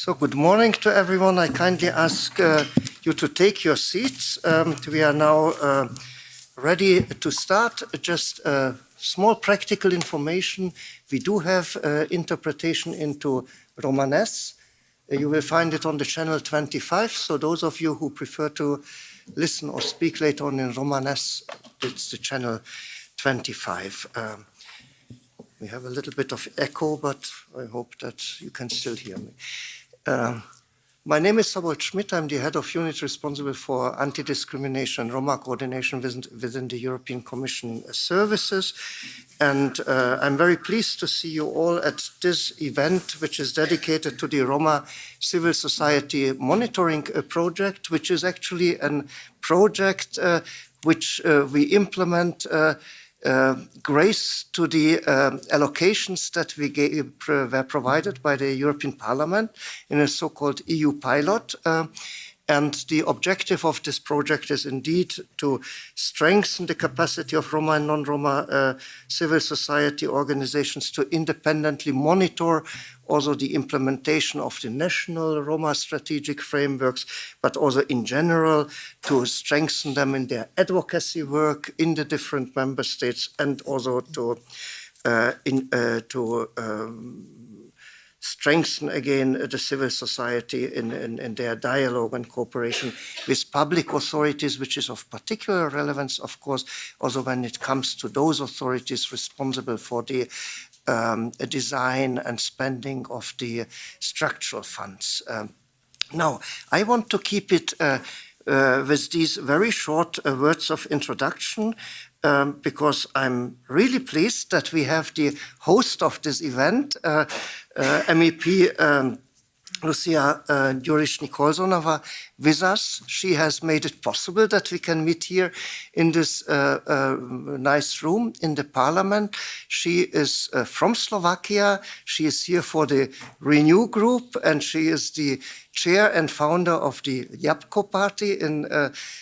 So good morning to everyone. I kindly ask you to take your seats. We are now ready to start. Just small practical information. We do have interpretation into Romanes. You will find it on the channel 25. So those of you who prefer to listen or speak later on in Romanes, it's the channel 25. We have a little bit of echo, but I hope that you can still hear me. My name is Samuel Schmidt. I'm the head of unit responsible for anti-discrimination and Roma coordination within the European Commission services. And I'm very pleased to see you all at this event, which is dedicated to the Roma Civil Society Monitoring Project, which is actually a project which we implement grace to the allocations that were provided by the European Parliament in a so-called EU pilot. And the objective of this project is indeed to strengthen the capacity of Roma and non-Roma civil society organizations to independently monitor also the implementation of the national Roma strategic frameworks, but also in general to strengthen them in their advocacy work in the different member states, and also to strengthen again the civil society in their dialogue and cooperation with public authorities, which is of particular relevance, of course, also when it comes to those authorities responsible for the design and spending of the structural funds. Now, I want to keep it with these very short words of introduction, because I'm really pleased that we have the host of this event, MEP Lucia Juric-Nicholsonova, with us. She has made it possible that we can meet here in this nice room in the parliament. She is from Slovakia. She is here for the Renew group, and she is the chair and founder of the Japko party in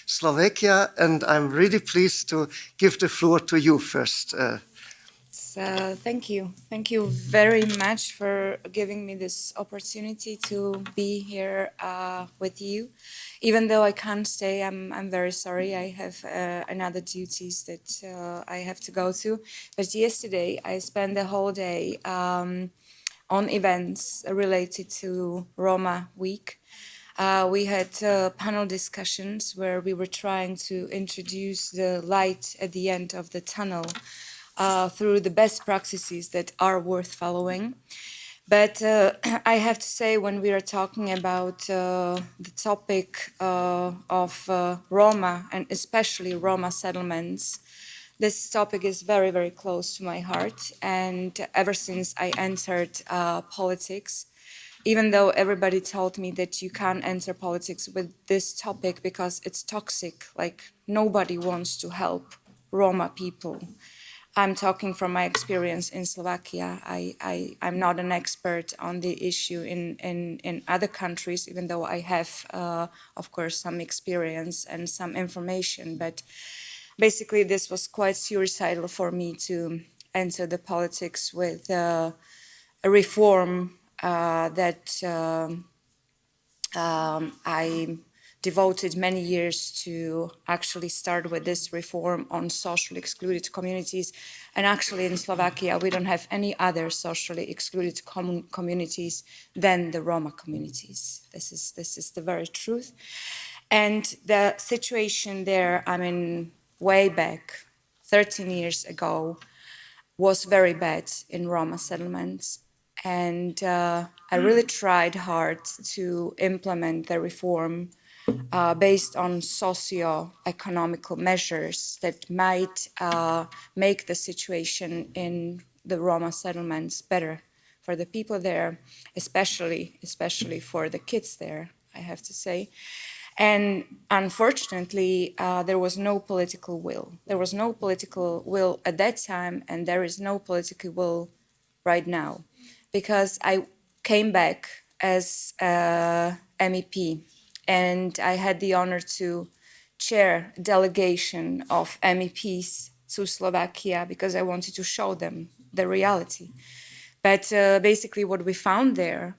Slovakia. And I'm really pleased to give the floor to you first. Thank you. Thank you very much for giving me this opportunity to be here with you. Even though I can't stay, I'm very sorry. I have another duties that I have to go to. But yesterday I spent the whole day on events related to Roma Week. We had panel discussions where we were trying to introduce the light at the end of the tunnel through the best practices that are worth following. But I have to say, when we are talking about the topic of Roma, and especially Roma settlements, this topic is very, very close to my heart. And ever since I entered politics, even though everybody told me that you can't enter politics with this topic because it's toxic, like nobody wants to help Roma people. I'm talking from my experience in Slovakia. I'm not an expert on the issue in other countries, even though I have, of course, some experience and some information. But basically, this was quite suicidal for me to enter the politics with a reform that I devoted many years to actually start with this reform on socially excluded communities. And actually in Slovakia, we don't have any other socially excluded communities than the Roma communities. This is the very truth. And the situation there, I mean, way back, 13 years ago, was very bad in Roma settlements. And I really tried hard to implement the reform based on socio-economical measures that might make the situation in the Roma settlements better for the people there, especially for the kids there, I have to say. And unfortunately, there was no political will. There was no political will at that time, and there is no political will right now, because I came back as MEP. And I had the honor to chair a delegation of MEPs to Slovakia because I wanted to show them the reality. But basically what we found there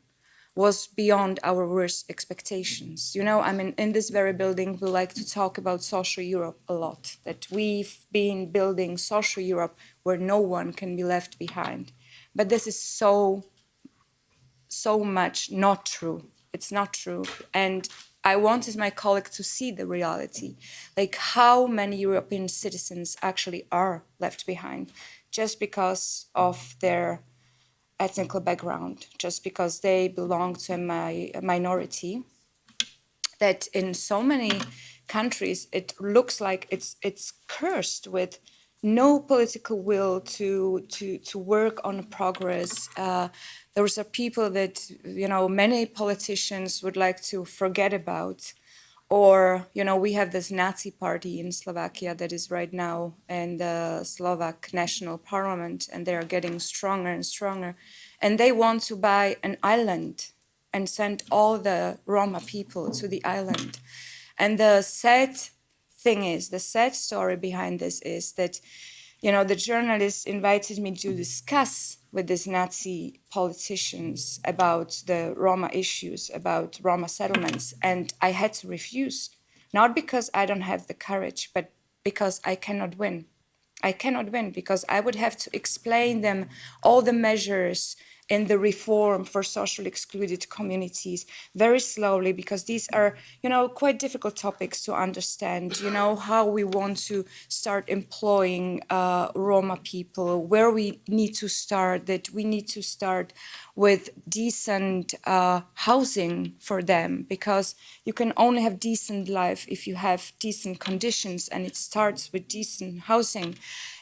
was beyond our worst expectations. You know, I mean, in this very building, we like to talk about social Europe a lot, that we've been building social Europe where no one can be left behind. But this is so much not true. It's not true. And I wanted my colleague to see the reality, like how many European citizens actually are left behind just because of their ethnic background, just because they belong to a minority, that in so many countries it looks like it's cursed with no political will to work on progress. Those are people that, you know, many politicians would like to forget about. Or, you know, we have this Nazi party in Slovakia that is right now in the Slovak National Parliament, and they are getting stronger and stronger. And they want to buy an island and send all the Roma people to the island. And the sad thing is, the sad story behind this is that, you know, the journalist invited me to discuss with these Nazi politicians about the Roma issues, about Roma settlements, and I had to refuse, not because I don't have the courage, but because I cannot win. I cannot win because I would have to explain them all the measures in the reform for socially excluded communities very slowly, because these are, you know, quite difficult topics to understand. You know, how we want to start employing Roma people, where we need to start, that we need to start with decent housing for them, because you can only have decent life if you have decent conditions, and it starts with decent housing.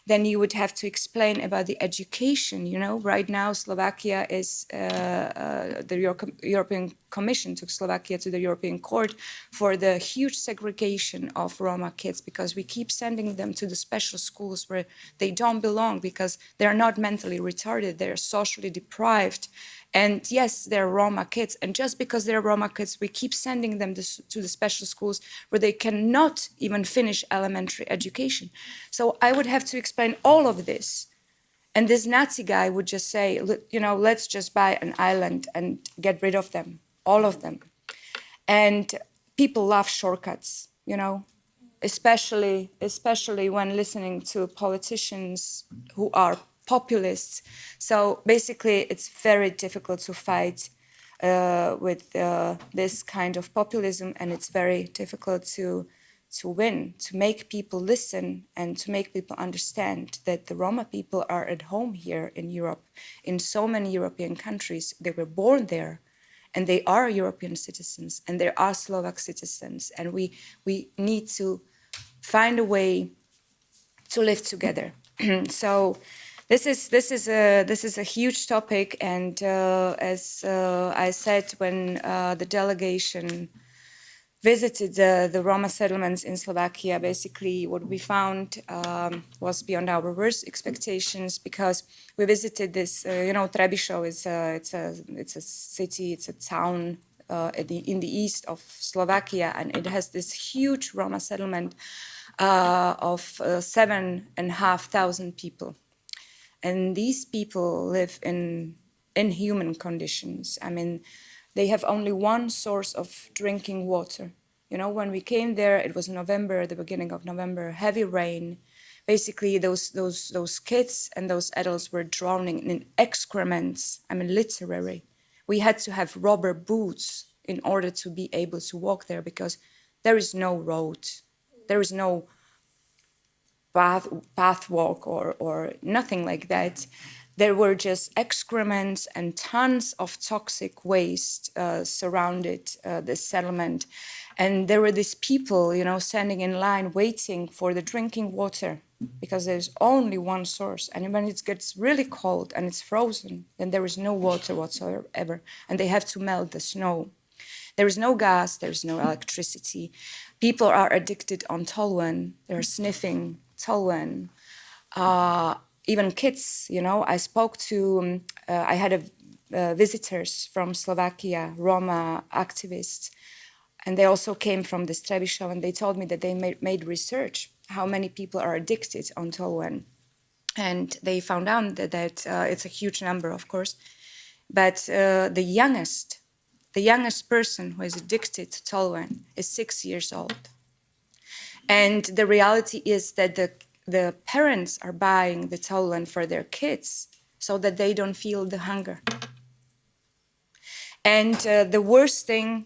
Then you would have to explain about the education. You know, right now Slovakia is, the European Commission took Slovakia to the European Court for the huge segregation of Roma kids, because we keep sending them to the special schools where they don't belong, because they're not mentally retarded, they're socially deprived. And yes, they're Roma kids, and just because they're Roma kids, we keep sending them to the special schools where they cannot even finish elementary education. So I would have to explain all of this. And this Nazi guy would just say, you know, let's just buy an island and get rid of them, all of them. And people love shortcuts, you know, especially when listening to politicians who are populists. So basically, it's very difficult to fight with this kind of populism, and it's very difficult to win, to make people listen and to make people understand that the Roma people are at home here in Europe, in so many European countries. They were born there, and they are European citizens, and they are Slovak citizens, and we need to find a way to live together. So this is a huge topic, and as I said, when the delegation visited the Roma settlements in Slovakia, basically what we found was beyond our worst expectations, because we visited this, you know, Trebišov is it's a city, it's a town in the east of Slovakia, and it has this huge Roma settlement of 7,500 people. And these people live in inhuman conditions. I mean, they have only one source of drinking water. You know, when we came there, it was November, the beginning of November, heavy rain. Basically, those kids and those adults were drowning in excrements. I mean, literally. We had to have rubber boots in order to be able to walk there, because there is no road. There is no path walk or nothing like that. There were just excrements and tons of toxic waste surrounded the settlement. And there were these people, you know, standing in line waiting for the drinking water, because there's only one source. And when it gets really cold and it's frozen, then there is no water whatsoever, and they have to melt the snow. There is no gas, there's no electricity. People are addicted on Toluen, they're sniffing Toluen. Even kids, you know, I spoke to, I had visitors from Slovakia, Roma activists, and they also came from this Trebišov, and they told me that they made research how many people are addicted on Toluen. And they found out that it's a huge number, of course, but the youngest The youngest person who is addicted to Toluen is 6 years old. And the reality is that the parents are buying the Toluen for their kids so that they don't feel the hunger. And the worst thing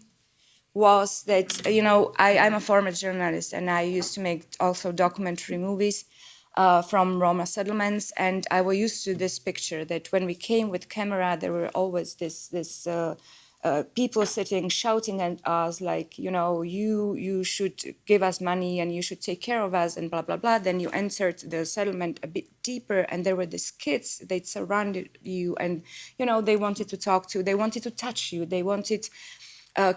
was that, you know, I'm a former journalist and I used to make also documentary movies from Roma settlements, and I was used to this picture that when we came with camera, there were always this people sitting shouting at us like, you know, you should give us money and you should take care of us and blah, blah, blah. Then you entered the settlement a bit deeper and there were these kids, they surrounded you and, you know, they wanted to talk to, they wanted to touch you, they wanted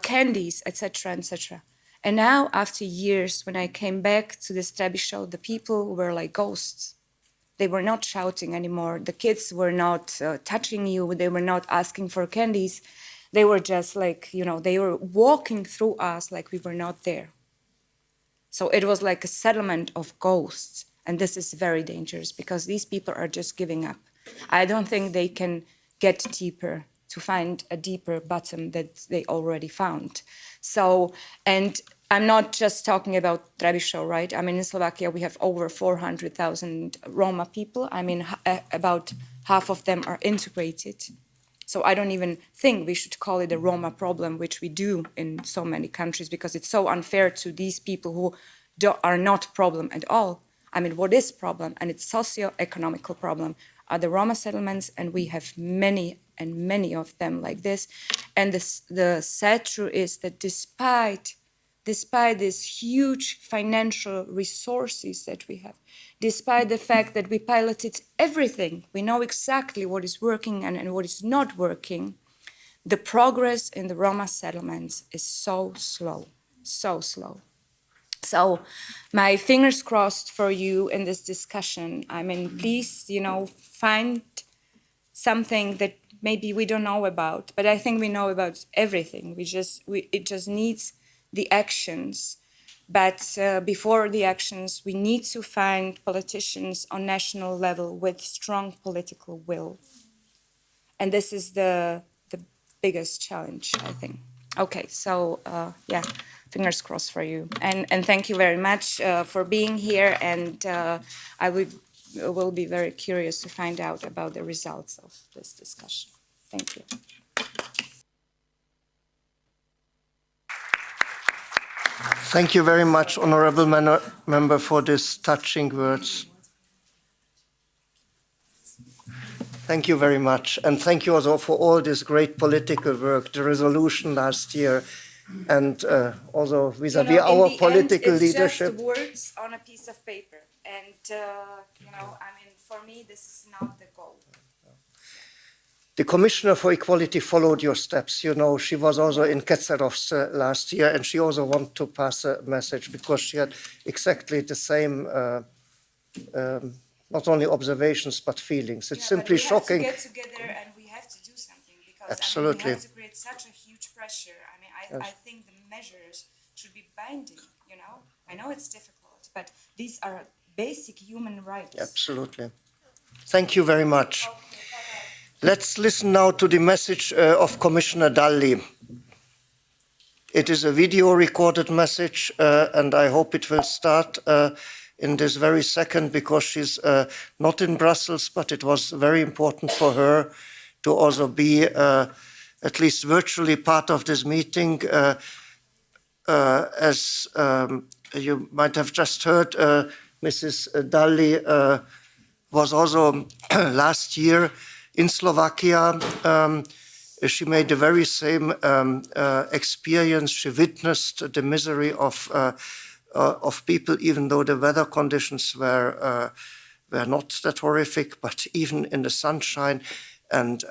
candies, etc., etc. And now, after years, when I came back to this Trebišov, the people were like ghosts. They were not shouting anymore. The kids were not touching you. They were not asking for candies. They were just like, you know, they were walking through us like we were not there. So it was like a settlement of ghosts. And this is very dangerous because these people are just giving up. I don't think they can get deeper to find a deeper bottom that they already found. So, and I'm not just talking about Trebišov, right? I mean, in Slovakia, we have over 400,000 Roma people. I mean, about half of them are integrated. So I don't even think we should call it a Roma problem, which we do in so many countries, because it's so unfair to these people who are not problem at all. I mean, what is problem? And it's socio-economical problem are the Roma settlements, and we have many and many of them like this. And the sad truth is that despite these huge financial resources that we have, despite the fact that we piloted everything, we know exactly what is working and what is not working, the progress in the Roma settlements is so slow, so slow. So my fingers crossed for you in this discussion. I mean, please, you know, find something that maybe we don't know about, but I think we know about everything. It just needs the actions. But before the actions, we need to find politicians on national level with strong political will. And this is the biggest challenge, I think. Okay, so yeah, fingers crossed for you. And thank you very much for being here. And I will be very curious to find out about the results of this discussion. Thank you. Thank you very much, Honorable Member, for these touching words. Thank you very much. And thank you also for all this great political work, the resolution last year, and also vis-à-vis our political leadership. It's just words on a piece of paper. And, you know, I mean, for me, this is not the goal. The Commissioner for Equality followed your steps. You know, she was also in Ketzerov's last year, and she also wanted to pass a message because she had exactly the same, not only observations, but feelings. It's simply shocking. We have to get together and we have to do something because absolutely. I mean, we have to create such a huge pressure. I mean, I think the measures should be binding, you know? I know it's difficult, but these are basic human rights. Absolutely. Thank you very much. Okay. Let's listen now to the message of Commissioner Dalli. It is a video recorded message, and I hope it will start in this very second, because she's not in Brussels, but it was very important for her to also be at least virtually part of this meeting. As you might have just heard, Mrs. Dalli was also last year in Slovakia. She made the very same experience. She witnessed the misery of people, even though the weather conditions were not that horrific. But even in the sunshine and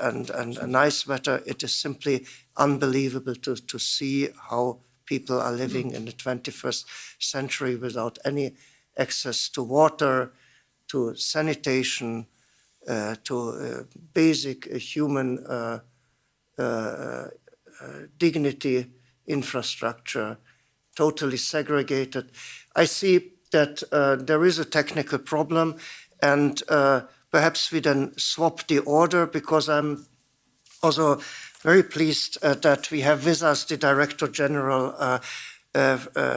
nice weather, it is simply unbelievable to see how people are living in the 21st century without any access to water, to sanitation, to basic human dignity, infrastructure, totally segregated. I see that there is a technical problem, and perhaps we then swap the order, because I'm also very pleased that we have with us the Director General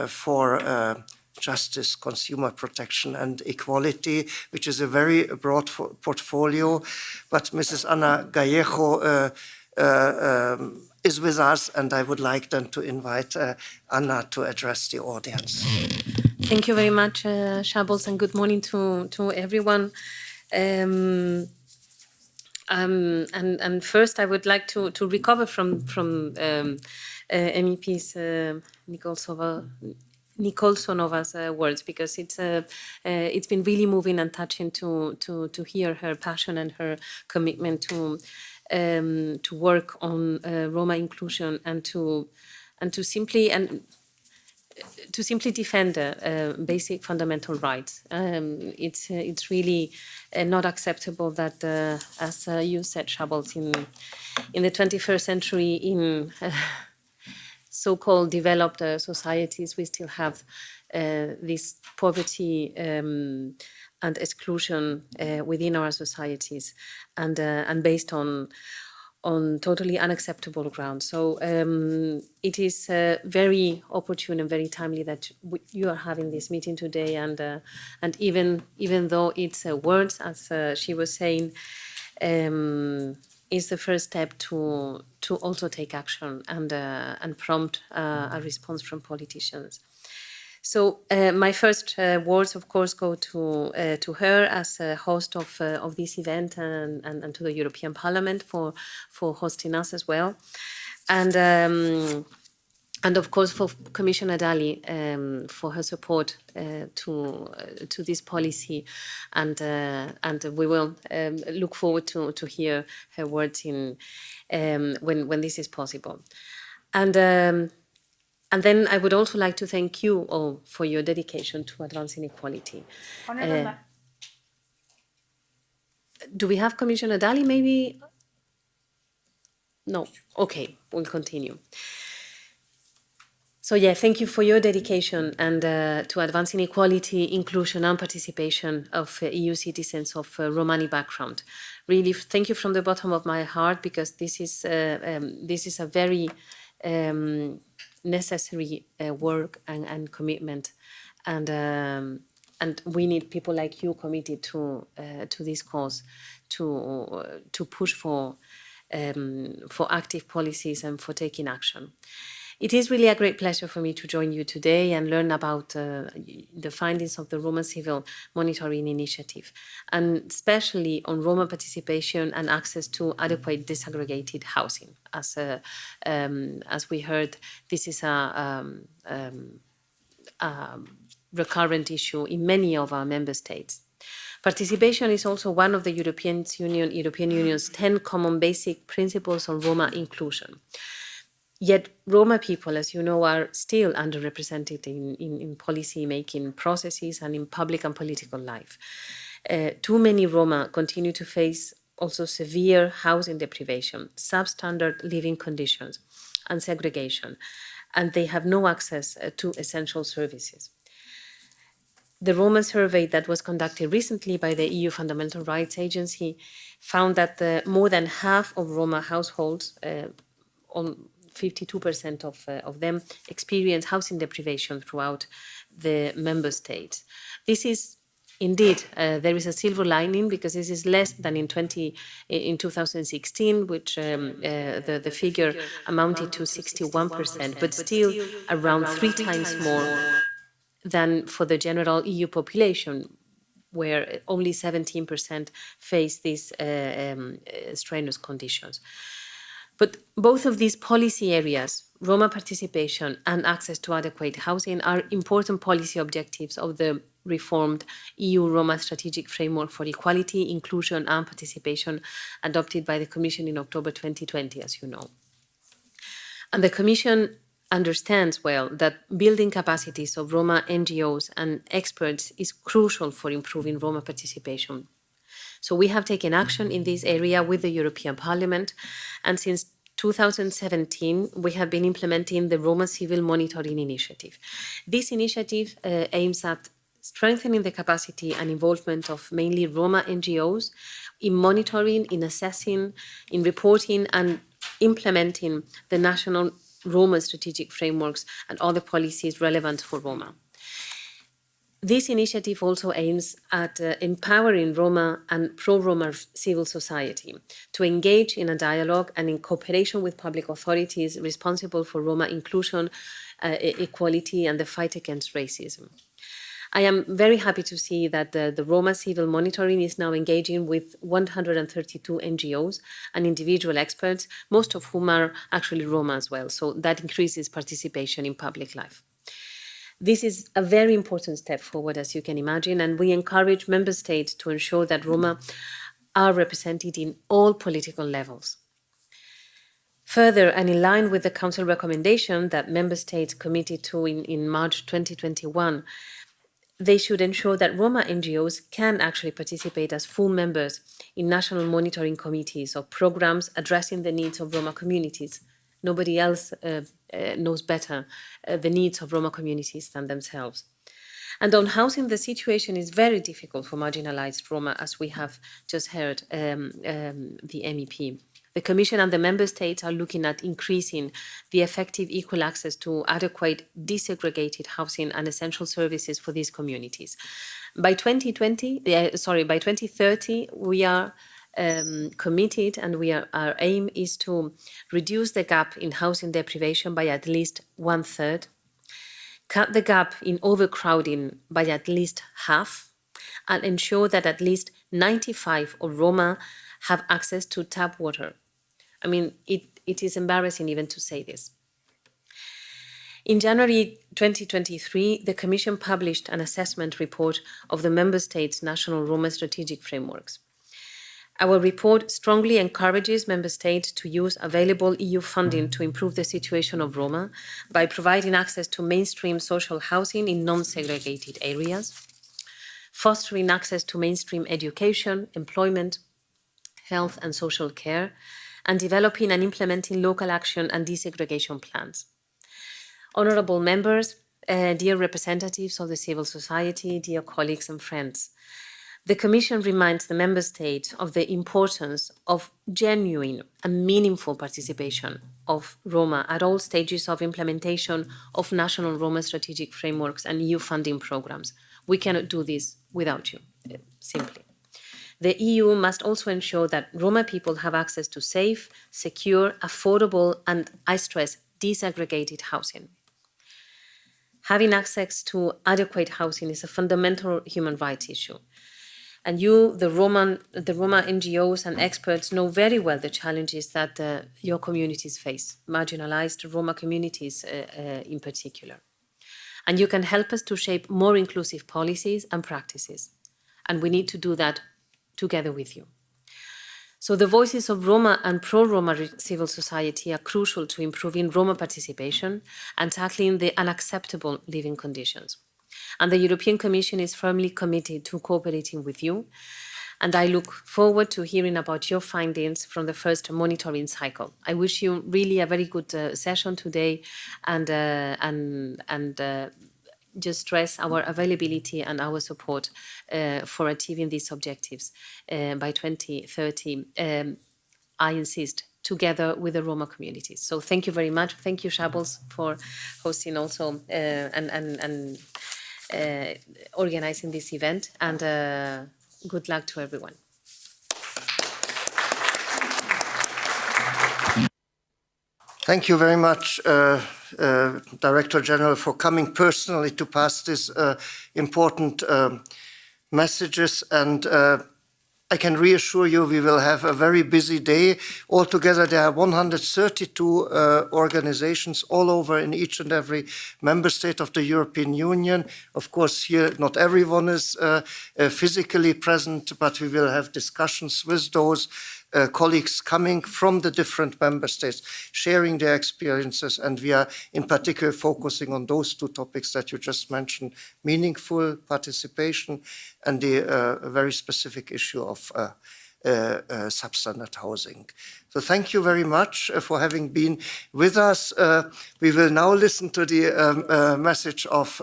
for Justice, Consumer Protection and Equality, which is a very broad portfolio. But Mrs. Ana Gallejo is with us, and I would like then to invite Anna to address the audience. Thank you very much, Shables, and good morning to everyone. And first, I would like to recover from MEP's Nikolsonova's words, because it's been really moving and touching to hear her passion and her commitment to work on Roma inclusion and to simply defend basic fundamental rights. It's really not acceptable that, as you said, Shables, in the 21st century, in so-called developed societies, we still have this poverty and exclusion within our societies, and based on totally unacceptable grounds. So it is very opportune and very timely that you are having this meeting today, and even though it's words, as she was saying, is the first step to also take action and prompt a response from politicians. So my first words, of course, go to her as a host of this event, and to the European Parliament for hosting us as well, and of course for Commissioner Dalli for her support to this policy, and we will look forward to hear her words in when this is possible, and then I would also like to thank you all for your dedication to advancing equality. Do we have Commissioner Dalli, maybe? No. Okay, we'll continue. So yeah, thank you for your dedication and to advancing equality, inclusion and participation of EU citizens of Romani background. Really, thank you from the bottom of my heart, because this is a very necessary work and commitment, and we need people like you committed to this cause, to push for active policies and for taking action. It is really a great pleasure for me to join you today and learn about the findings of the Roma Civil Monitoring Initiative, and especially on Roma participation and access to adequate desegregated housing. As we heard, this is a recurrent issue in many of our member states. Participation is also one of the European Union's 10 common basic principles on Roma inclusion. Yet Roma people, as you know, are still underrepresented in policy-making processes and in public and political life. Too many Roma continue to face also severe housing deprivation, substandard living conditions, and segregation, and they have no access to essential services. The Roma survey that was conducted recently by the EU Fundamental Rights Agency found that more than half of Roma households, on 52% of them, experience housing deprivation throughout the member states. This is indeed, there is a silver lining, because this is less than in 2016, which the figure amounted to 61%, but still around 3 times more than for the general EU population, where only 17% face these strenuous conditions. But both of these policy areas, Roma participation and access to adequate housing, are important policy objectives of the reformed EU Roma Strategic Framework for Equality, Inclusion and Participation, adopted by the Commission in October 2020, as you know. And the Commission understands well that building capacities of Roma NGOs and experts is crucial for improving Roma participation. So we have taken action in this area with the European Parliament, and since 2017, we have been implementing the Roma Civil Monitoring Initiative. This initiative aims at strengthening the capacity and involvement of mainly Roma NGOs in monitoring, in assessing, in reporting, and implementing the national Roma strategic frameworks and other policies relevant for Roma. This initiative also aims at empowering Roma and pro-Roma civil society to engage in a dialogue and in cooperation with public authorities responsible for Roma inclusion, equality, and the fight against racism. I am very happy to see that the Roma Civil Monitoring is now engaging with 132 NGOs and individual experts, most of whom are actually Roma as well, so that increases participation in public life. This is a very important step forward, as you can imagine, and we encourage member states to ensure that Roma are represented in all political levels. Further, and in line with the Council recommendation that member states committed to in March 2021, they should ensure that Roma NGOs can actually participate as full members in national monitoring committees or programs addressing the needs of Roma communities. Nobody else knows better the needs of Roma communities than themselves. And on housing, the situation is very difficult for marginalized Roma, as we have just heard the MEP. The Commission and the Member States are looking at increasing the effective equal access to adequate desegregated housing and essential services for these communities. By 2030, we are committed, and our aim is to reduce the gap in housing deprivation by at least 1/3, cut the gap in overcrowding by at least half, and ensure that at least 95% of Roma have access to tap water. I mean, it is embarrassing even to say this. In January 2023, the Commission published an assessment report of the Member States' national Roma strategic frameworks. Our report strongly encourages Member States to use available EU funding to improve the situation of Roma by providing access to mainstream social housing in non-segregated areas, fostering access to mainstream education, employment, health and social care, and developing and implementing local action and desegregation plans. Honourable members, dear representatives of the civil society, dear colleagues and friends, the Commission reminds the Member States of the importance of genuine and meaningful participation of Roma at all stages of implementation of national Roma strategic frameworks and EU funding programs. We cannot do this without you, simply. The EU must also ensure that Roma people have access to safe, secure, affordable, and, I stress, desegregated housing. Having access to adequate housing is a fundamental human rights issue. And you, the Roma NGOs and experts, know very well the challenges that your communities face, marginalized Roma communities in particular. And you can help us to shape more inclusive policies and practices. And we need to do that together with you. So the voices of Roma and pro-Roma civil society are crucial to improving Roma participation and tackling the unacceptable living conditions. And the European Commission is firmly committed to cooperating with you. And I look forward to hearing about your findings from the first monitoring cycle. I wish you really a very good session today, and just stress our availability and our support for achieving these objectives by 2030. I insist, together with the Roma communities. So thank you very much. Thank you, Shables, for hosting also and organizing this event, and good luck to everyone. Thank you very much, Director General, for coming personally to pass these important messages. And I can reassure you we will have a very busy day. Altogether, there are 132 organizations all over in each and every member state of the European Union. Of course, here not everyone is physically present, but we will have discussions with those colleagues coming from the different member states, sharing their experiences, and we are in particular focusing on those two topics that you just mentioned, meaningful participation and the very specific issue of substandard housing. So thank you very much for having been with us. We will now listen to the message of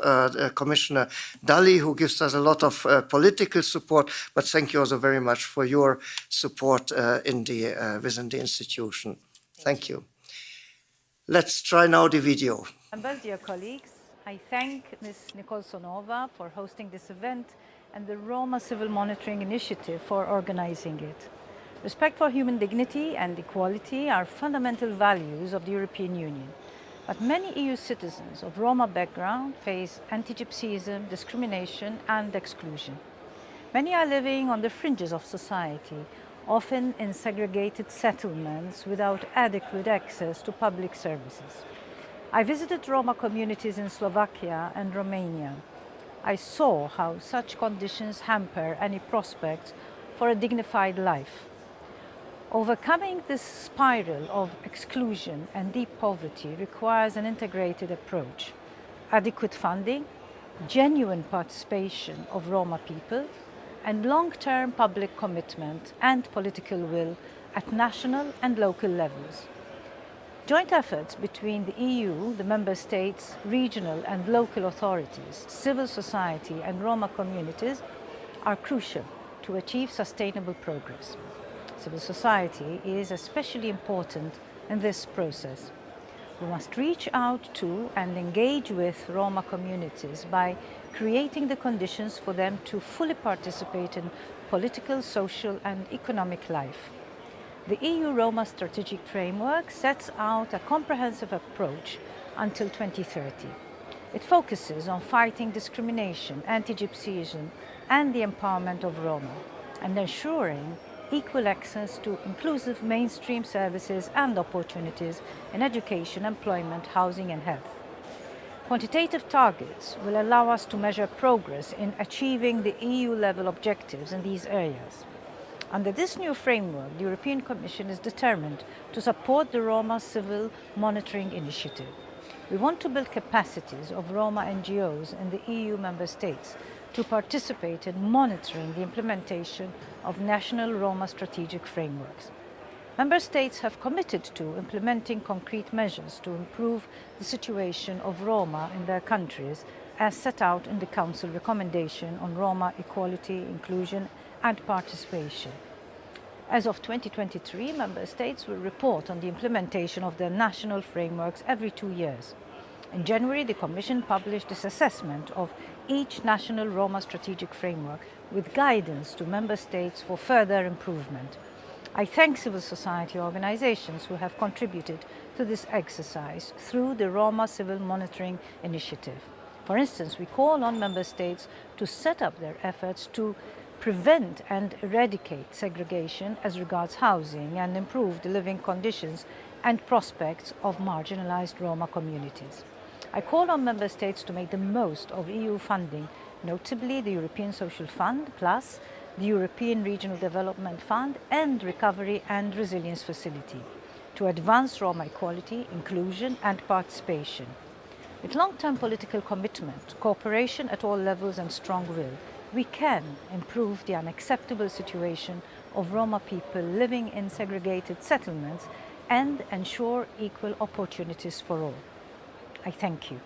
Commissioner Dalli, who gives us a lot of political support, but thank you also very much for your support within the institution. Thank you. Let's try now the video. Members, dear colleagues, I thank Ms. Nicole Sonova for hosting this event and the Roma Civil Monitoring Initiative for organizing it. Respect for human dignity and equality are fundamental values of the European Union. But many EU citizens of Roma background face anti-Gypsyism, discrimination and exclusion. Many are living on the fringes of society, often in segregated settlements without adequate access to public services. I visited Roma communities in Slovakia and Romania. I saw how such conditions hamper any prospects for a dignified life. Overcoming this spiral of exclusion and deep poverty requires an integrated approach. Adequate funding, genuine participation of Roma people, and long-term public commitment and political will at national and local levels. Joint efforts between the EU, the Member States, regional and local authorities, civil society and Roma communities are crucial to achieve sustainable progress. Civil society is especially important in this process. We must reach out to and engage with Roma communities by creating the conditions for them to fully participate in political, social and economic life. The EU Roma strategic framework sets out a comprehensive approach until 2030. It focuses on fighting discrimination, anti-Gypsyism and the empowerment of Roma, and ensuring equal access to inclusive mainstream services and opportunities in education, employment, housing and health. Quantitative targets will allow us to measure progress in achieving the EU-level objectives in these areas. Under this new framework, the European Commission is determined to support the Roma Civil Monitoring Initiative. We want to build capacities of Roma NGOs in the EU member states to participate in monitoring the implementation of national Roma strategic frameworks. Member states have committed to implementing concrete measures to improve the situation of Roma in their countries, as set out in the Council recommendation on Roma equality, inclusion and participation. As of 2023, Member States will report on the implementation of their national frameworks every 2 years. In January, the Commission published this assessment of each national Roma strategic framework with guidance to Member States for further improvement. I thank civil society organizations who have contributed to this exercise through the Roma Civil Monitoring Initiative. For instance, we call on Member States to set up their efforts to prevent and eradicate segregation as regards housing and improve the living conditions and prospects of marginalized Roma communities. I call on Member States to make the most of EU funding, notably the European Social Fund Plus, the European Regional Development Fund and Recovery and Resilience Facility, to advance Roma equality, inclusion and participation. With long-term political commitment, cooperation at all levels and strong will, we can improve the unacceptable situation of Roma people living in segregated settlements and ensure equal opportunities for all. I thank you.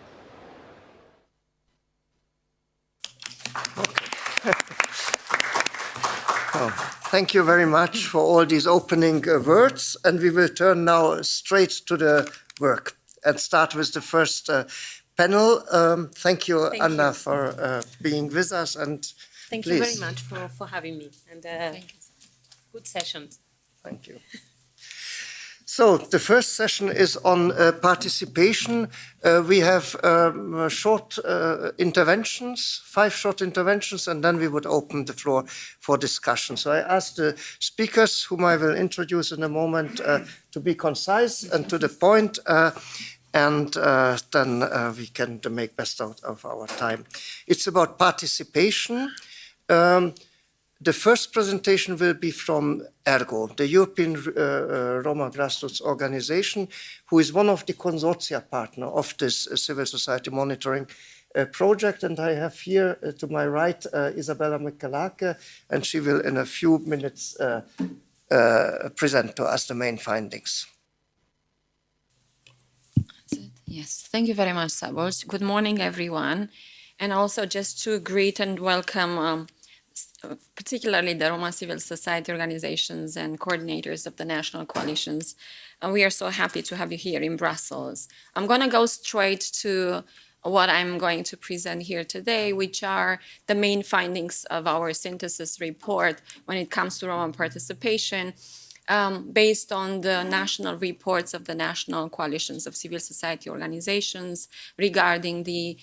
Thank you very much for all these opening words, and we will turn now straight to the work and start with the first panel. Thank you, Anna, for being with us. And Thank you very much for having me, and good sessions. Thank you. So the first session is on participation. We have short interventions, 5 short interventions, and then we would open the floor for discussion. So I ask the speakers, whom I will introduce in a moment, to be concise and to the point, and then we can make best out of our time. It's about participation. The first presentation will be from ERGO, the European Roma Grassroots Organization, who is one of the consortia partner of this civil society monitoring project. And I have here to my right Isabella Michalake, and she will in a few minutes present to us the main findings. Yes, thank you very much, Szabolcs. Good morning, everyone. And also just to greet and welcome particularly the Roma civil society organizations and coordinators of the national coalitions. And we are so happy to have you here in Brussels. I'm going to go straight to what I'm going to present here today, which are the main findings of our synthesis report when it comes to Roma participation, based on the national reports of the national coalitions of civil society organizations regarding the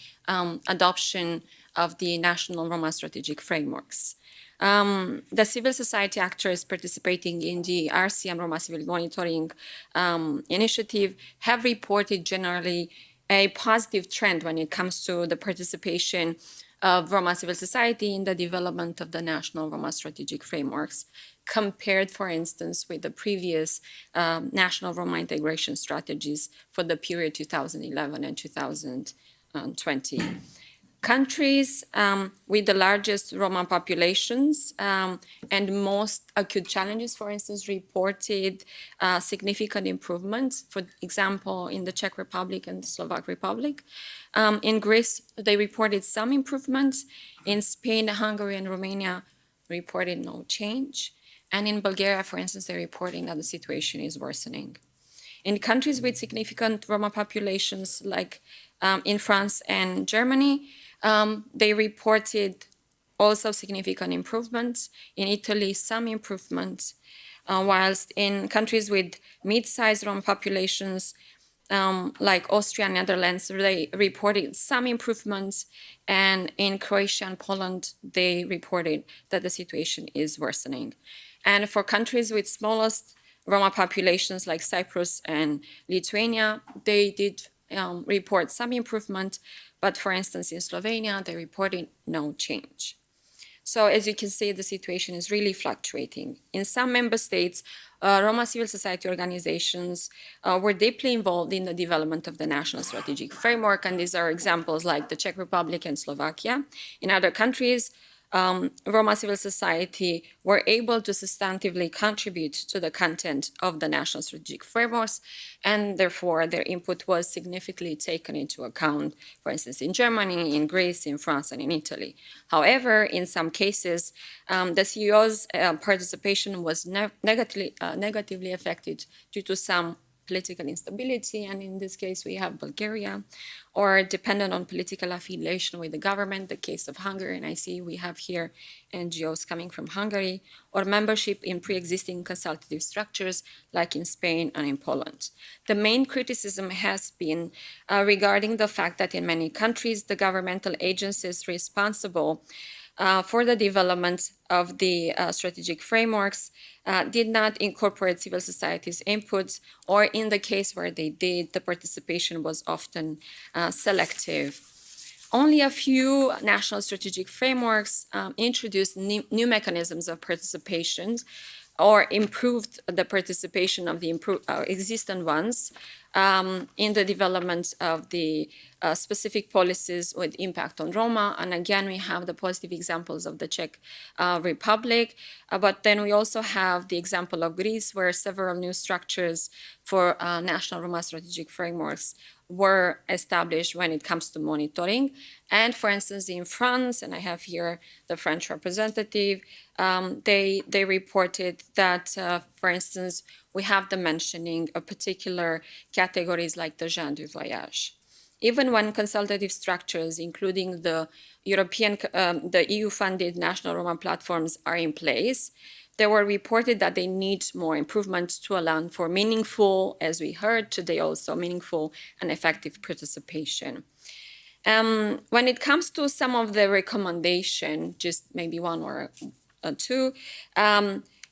adoption of the national Roma strategic frameworks. The civil society actors participating in the RCM Roma Civil Monitoring initiative have reported generally a positive trend when it comes to the participation of Roma civil society in the development of the national Roma strategic frameworks, compared, for instance, with the previous national Roma integration strategies for the period 2011 and 2020. Countries with the largest Roma populations and most acute challenges, for instance, reported significant improvements. For example, in the Czech Republic and the Slovak Republic. In Greece, they reported some improvements. In Spain, Hungary, and Romania reported no change. And in Bulgaria, for instance, they're reporting that the situation is worsening. In countries with significant Roma populations, like in France and Germany, they reported also significant improvements. In Italy, some improvements, whilst in countries with mid-sized Roma populations, like Austria and Netherlands, they reported some improvements, and in Croatia and Poland, they reported that the situation is worsening. And for countries with smallest Roma populations like Cyprus and Lithuania, they did report some improvement, but for instance, in Slovenia, they reported no change. So as you can see, the situation is really fluctuating. In some member states, Roma civil society organizations were deeply involved in the development of the national strategic framework, and these are examples like the Czech Republic and Slovakia. In other countries, Roma civil society were able to substantively contribute to the content of the national strategic frameworks, and therefore their input was significantly taken into account, for instance, in Germany, in Greece, in France, and in Italy. However, in some cases, the CEO's participation was negatively affected due to some political instability, and in this case we have Bulgaria, or dependent on political affiliation with the government, the case of Hungary, and I see we have here NGOs coming from Hungary, or membership in pre-existing consultative structures like in Spain and in Poland. The main criticism has been regarding the fact that in many countries the governmental agencies responsible for the development of the strategic frameworks did not incorporate civil society's inputs, or in the case where they did, the participation was often selective. Only a few national strategic frameworks introduced new mechanisms of participation or improved the participation of the existing ones in the development of the specific policies with impact on Roma. And again, we have the positive examples of the Czech Republic, but then we also have the example of Greece, where several new structures for national Roma strategic frameworks were established when it comes to monitoring. And for instance, in France, and I have here the French representative, they reported that, for instance, we have the mentioning of particular categories like the gens du voyage. Even when consultative structures, including the the EU-funded national Roma platforms, are in place, they were reported that they need more improvements to allow for meaningful, as we heard today also, meaningful and effective participation. When it comes to some of the recommendation, just maybe one or two,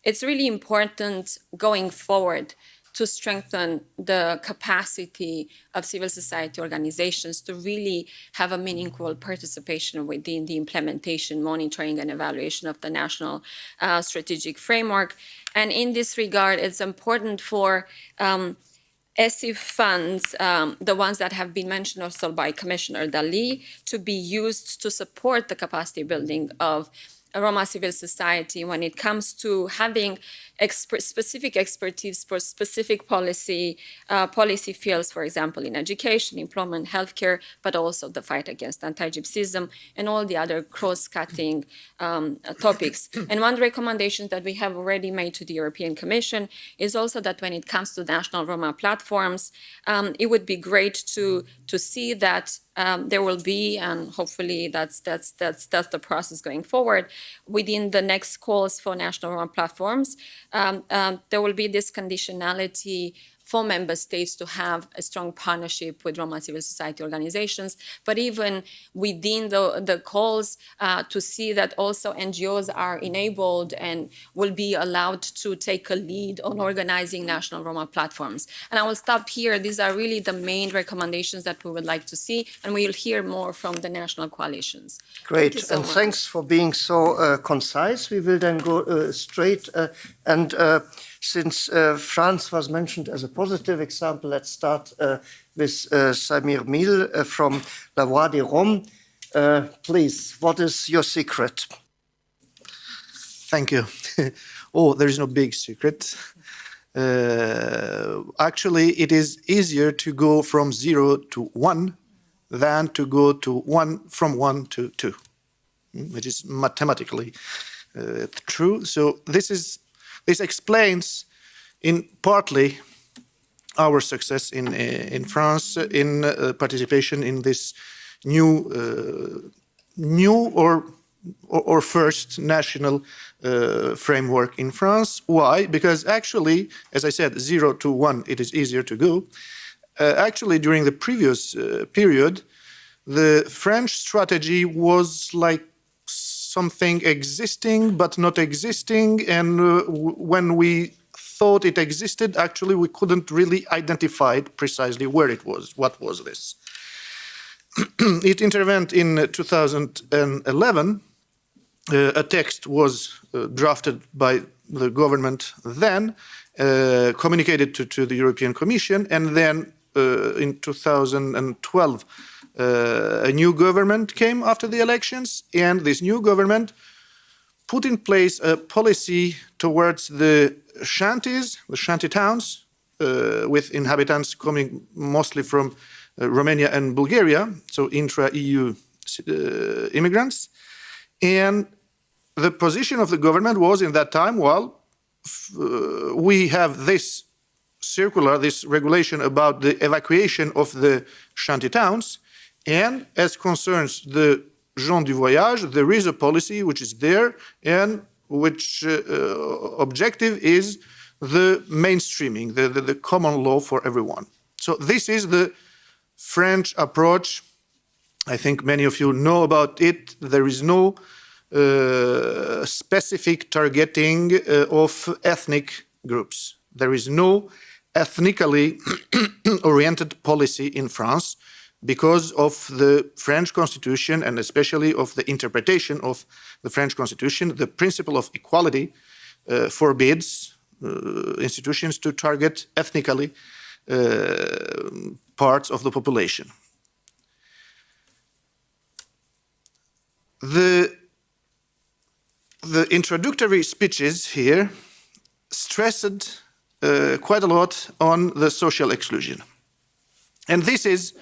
it's really important going forward to strengthen the capacity of civil society organizations to really have a meaningful participation within the implementation, monitoring, and evaluation of the national strategic framework. And in this regard, it's important for ESIF funds, the ones that have been mentioned also by Commissioner Dalli, to be used to support the capacity building of Roma civil society when it comes to having specific expertise for specific policy fields, for example, in education, employment, healthcare, but also the fight against anti-Gypsyism and all the other cross-cutting topics. And one recommendation that we have already made to the European Commission is also that when it comes to national Roma platforms, it would be great to see that there will be, and hopefully that's the process going forward, within the next calls for national Roma platforms, there will be this conditionality for member states to have a strong partnership with Roma civil society organizations, but even within the calls to see that also NGOs are enabled and will be allowed to take a lead on organizing national Roma platforms. And I will stop here. These are really the main recommendations that we would like to see, and we will hear more from the national coalitions. Great, and thanks for being so concise. We will then go straight since France was mentioned as a positive example, let's start with Samir Mil from La Voix des Roms. Please, what is your secret? Thank you. Oh, there is no big secret. Actually, it is easier to go from 0 to 1 than to go from 1 to 2, which is mathematically true. So this explains partly our success in France in participation in this new or first national framework in France. Why? Because actually, as I said, 0 to 1, it is easier to go. Actually, during the previous period, the French strategy was like something existing but not existing, and when we thought it existed, actually we couldn't really identify precisely where it was. What was this? It intervened in 2011. A text was drafted by the government then, communicated to the European Commission, and then in 2012 a new government came after the elections, and this new government put in place a policy towards the shanties, the shanty towns, with inhabitants coming mostly from Romania and Bulgaria, so intra-EU immigrants. And the position of the government was in that time, well, we have this circular, this regulation about the evacuation of the shanty towns, and as concerns the gens du voyage, there is a policy which is there and which objective is the mainstreaming, the common law for everyone. So this is the French approach. I think many of you know about it. There is no specific targeting of ethnic groups. There is no ethnically oriented policy in France because of the French Constitution and especially of the interpretation of the French Constitution. The principle of equality forbids institutions to target ethnically parts of the population. The introductory speeches here stressed quite a lot on the social exclusion. And this is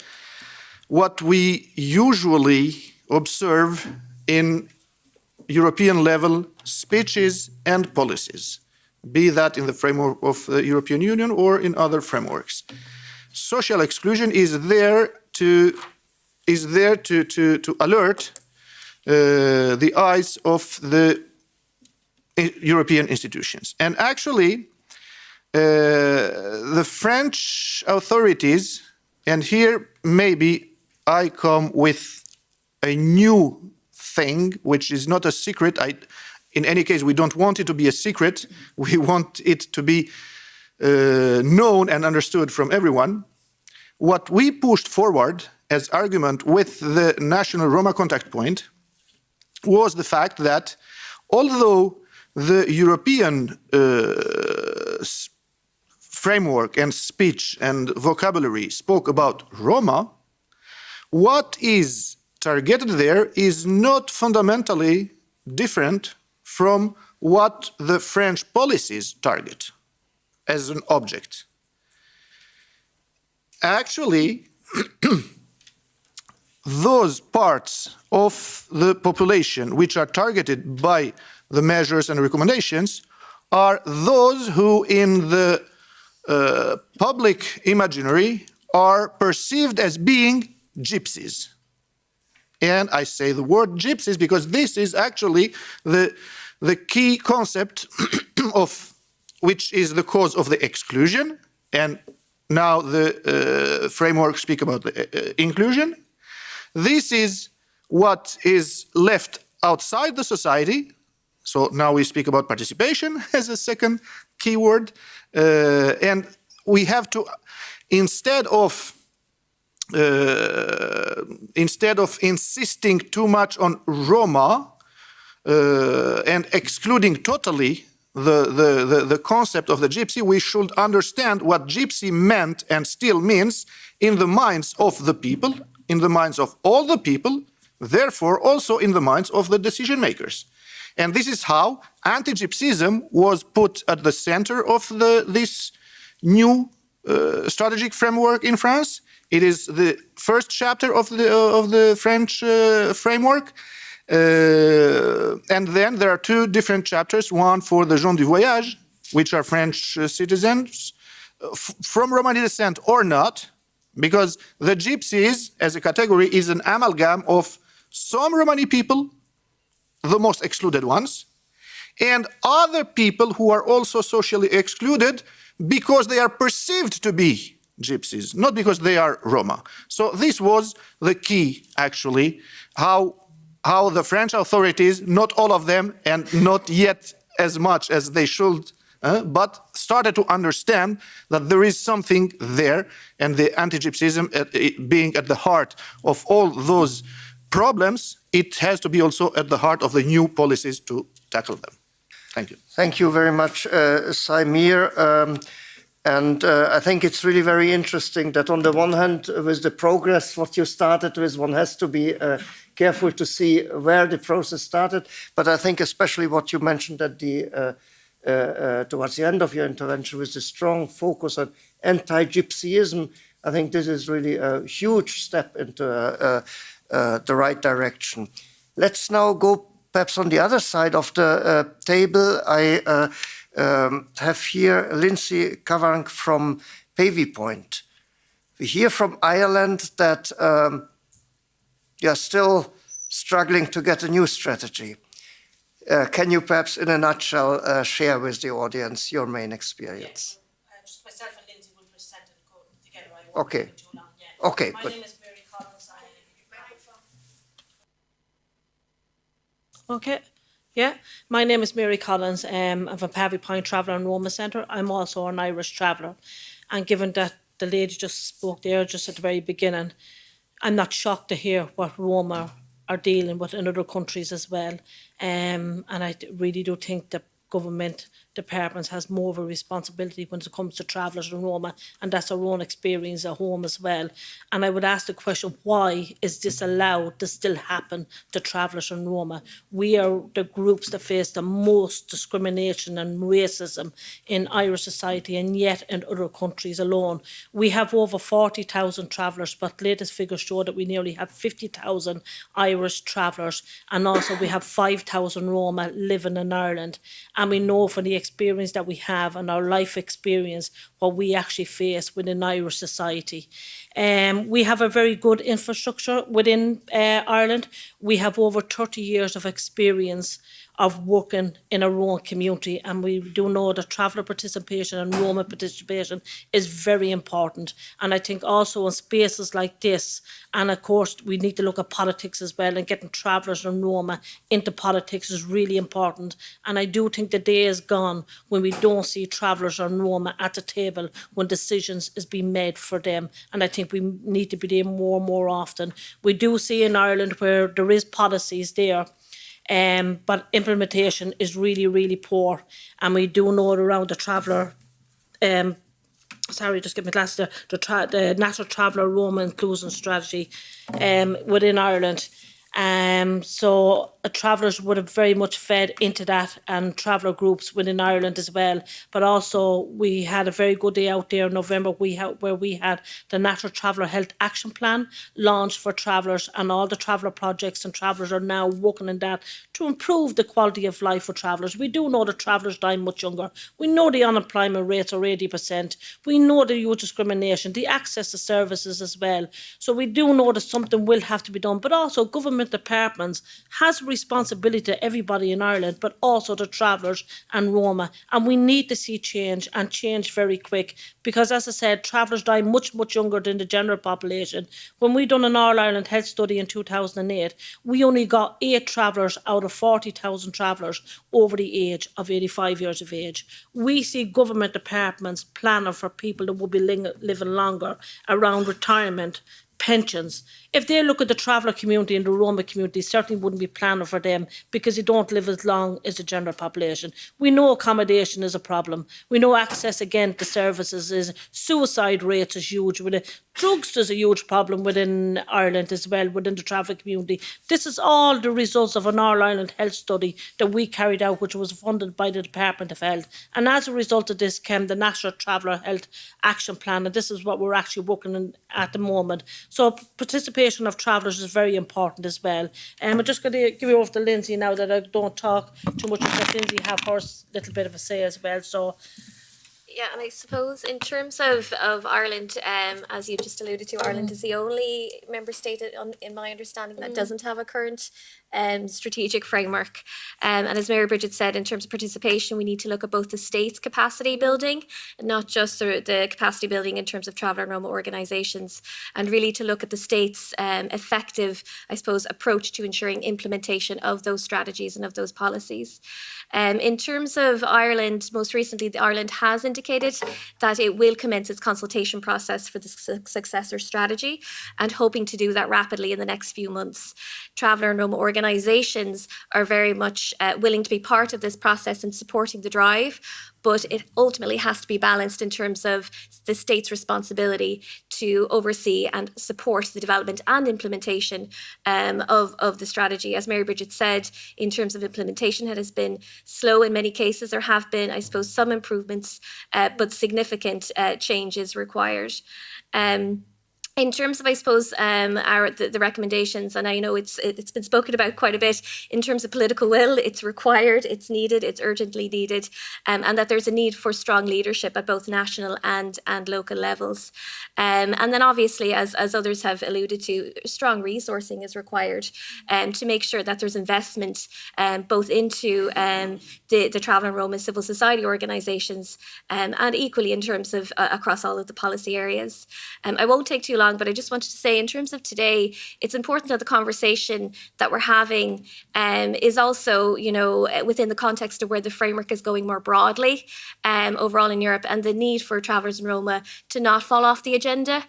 what we usually observe in European level speeches and policies, be that in the framework of the European Union or in other frameworks. Social exclusion is there to alert the eyes of the European institutions. And actually, the French authorities, and here maybe I come with a new thing, which is not a secret. In any case, we don't want it to be a secret. We want it to be known and understood from everyone. What we pushed forward as argument with the National Roma Contact Point was the fact that although the European framework and speech and vocabulary spoke about Roma, what is targeted there is not fundamentally different from what the French policies target as an object. Actually, those parts of the population which are targeted by the measures and recommendations are those who in the public imaginary are perceived as being gypsies. And I say the word gypsies because this is actually the key concept of which is the cause of the exclusion. And now the framework speak about the inclusion. This is what is left outside the society. So now we speak about participation as a second keyword. And we have to, instead of insisting too much on Roma and excluding totally the concept of the gypsy, we should understand what gypsy meant and still means in the minds of the people, in the minds of all the people, therefore also in the minds of the decision makers. And this is how anti-gypsyism was put at the center of this new strategic framework in France. It is the first chapter of the French framework. And then there are two different chapters, one for the gens du voyage, which are French citizens from Romani descent or not, because the gypsies as a category is an amalgam of some Romani people, the most excluded ones, and other people who are also socially excluded because they are perceived to be gypsies, not because they are Roma. So this was the key, actually, how the French authorities, not all of them and not yet as much as they should, but started to understand that there is something there, and the anti-gypsyism being at the heart of all those problems, it has to be also at the heart of the new policies to tackle them. Thank you. Thank you very much, Saimir. And I think it's really very interesting that on the one hand, with the progress, what you started with, one has to be careful to see where the process started. But I think especially what you mentioned at the towards the end of your intervention with the strong focus on anti-gypsyism, I think this is really a huge step into the right direction. Let's now go perhaps on the other side of the table. I have here Lindsay Kavanagh from Pavey Point. We hear from Ireland that you are still struggling to get a new strategy. Can you perhaps in a nutshell share with the audience your main experience? Yes. Just myself and Lindsay will present it together. Okay. Okay, My good. name is Mary Collins. Okay. Yeah, my name is Mary Collins. I'm from Pavey Point Traveller and Roma Centre. I'm also an Irish traveller. And given that the lady just spoke there just at the very beginning, I'm not shocked to hear what Roma are dealing with in other countries as well. And I really do think that government departments has more of a responsibility when it comes to travellers in Roma, and that's our own experience at home as well. And I would ask the question, why is this allowed to still happen to travellers in Roma? We are the groups that face the most discrimination and racism in Irish society, and yet in other countries alone. We have over 40,000 travellers, but latest figures show that we nearly have 50,000 Irish travellers, and also we have 5,000 Roma living in Ireland. And we know from the experience that we have and our life experience what we actually face within Irish society. We have a very good infrastructure within Ireland. We have over 30 years of experience of working in our own community, and we do know that traveller participation and Roma participation is very important. And I think also in spaces like this, and of course we need to look at politics as well, and getting travellers and Roma into politics is really important. And I do think the day is gone when we don't see travellers and Roma at the table when decisions is being made for them. And I think we need to be there more and more often. We do see in Ireland where there is policies there, but implementation is really, really poor. And we do know around the traveller, sorry, just get my glasses there, the National Traveller Roma Inclusion Strategy within Ireland. So travellers would have very much fed into that, and traveller groups within Ireland as well. But also we had a very good day out there in November where we had the National Traveller Health Action Plan launched for travellers, and all the traveller projects and travellers are now working in that to improve the quality of life for travellers. We do know that travellers die much younger. We know the unemployment rates are 80%. We know the youth discrimination, the access to services as well. So we do know that something will have to be done, but also government departments has responsibility to everybody in Ireland, but also to travellers and Roma. And we need to see change, and change very quick, because as I said, travellers die much, much younger than the general population. When we done an All-Ireland health study in 2008, we only got 8 travellers out of 40,000 travellers over the age of 85 years of age. We see government departments planning for people that will be living longer around retirement, pensions. If they look at the traveller community and the Roma community, certainly wouldn't be planning for them, because they don't live as long as the general population. We know accommodation is a problem. We know access again to services is, suicide rates is huge. Drugs is a huge problem within Ireland as well, within the traveller community. This is all the results of an All-Ireland health study that we carried out, which was funded by the Department of Health. And as a result of this came the National Traveller Health Action Plan, and this is what we're actually working on at the moment. So participation of travellers is very important as well. I'm just going to give you over to Lindsay now, that I don't talk too much, because Lindsay have her little bit of a say as well. So. Yeah, and I suppose in terms of Ireland, as you just alluded to, Ireland is the only member state, in my understanding, that doesn't have a current strategic framework. And as Mary Bridget said, in terms of participation, we need to look at both the state's capacity building, and not just the capacity building in terms of traveller and Roma organisations, and really to look at the state's effective, I suppose, approach to ensuring implementation of those strategies and of those policies. In terms of Ireland, most recently, Ireland has indicated that it will commence its consultation process for the successor strategy, and hoping to do that rapidly in the next few months. Traveller and Roma organisations are very much willing to be part of this process and supporting the drive, but it ultimately has to be balanced in terms of the state's responsibility to oversee and support the development and implementation of the strategy. As Mary Bridget said, in terms of implementation, it has been slow in many cases. There have been, I suppose, some improvements, but significant change is required. In terms of, I suppose, the recommendations, and I know it's been spoken about quite a bit, in terms of political will, it's required, it's needed, it's urgently needed, and that there's a need for strong leadership at both national and local levels. And then obviously, as others have alluded to, strong resourcing is required to make sure that there's investment both into the Travel and Roma civil society organisations, and equally in terms of across all of the policy areas. I won't take too long, but I just wanted to say, in terms of today, it's important that the conversation that we're having is also, within the context of where the framework is going more broadly overall in Europe, and the need for travellers and Roma to not fall off the agenda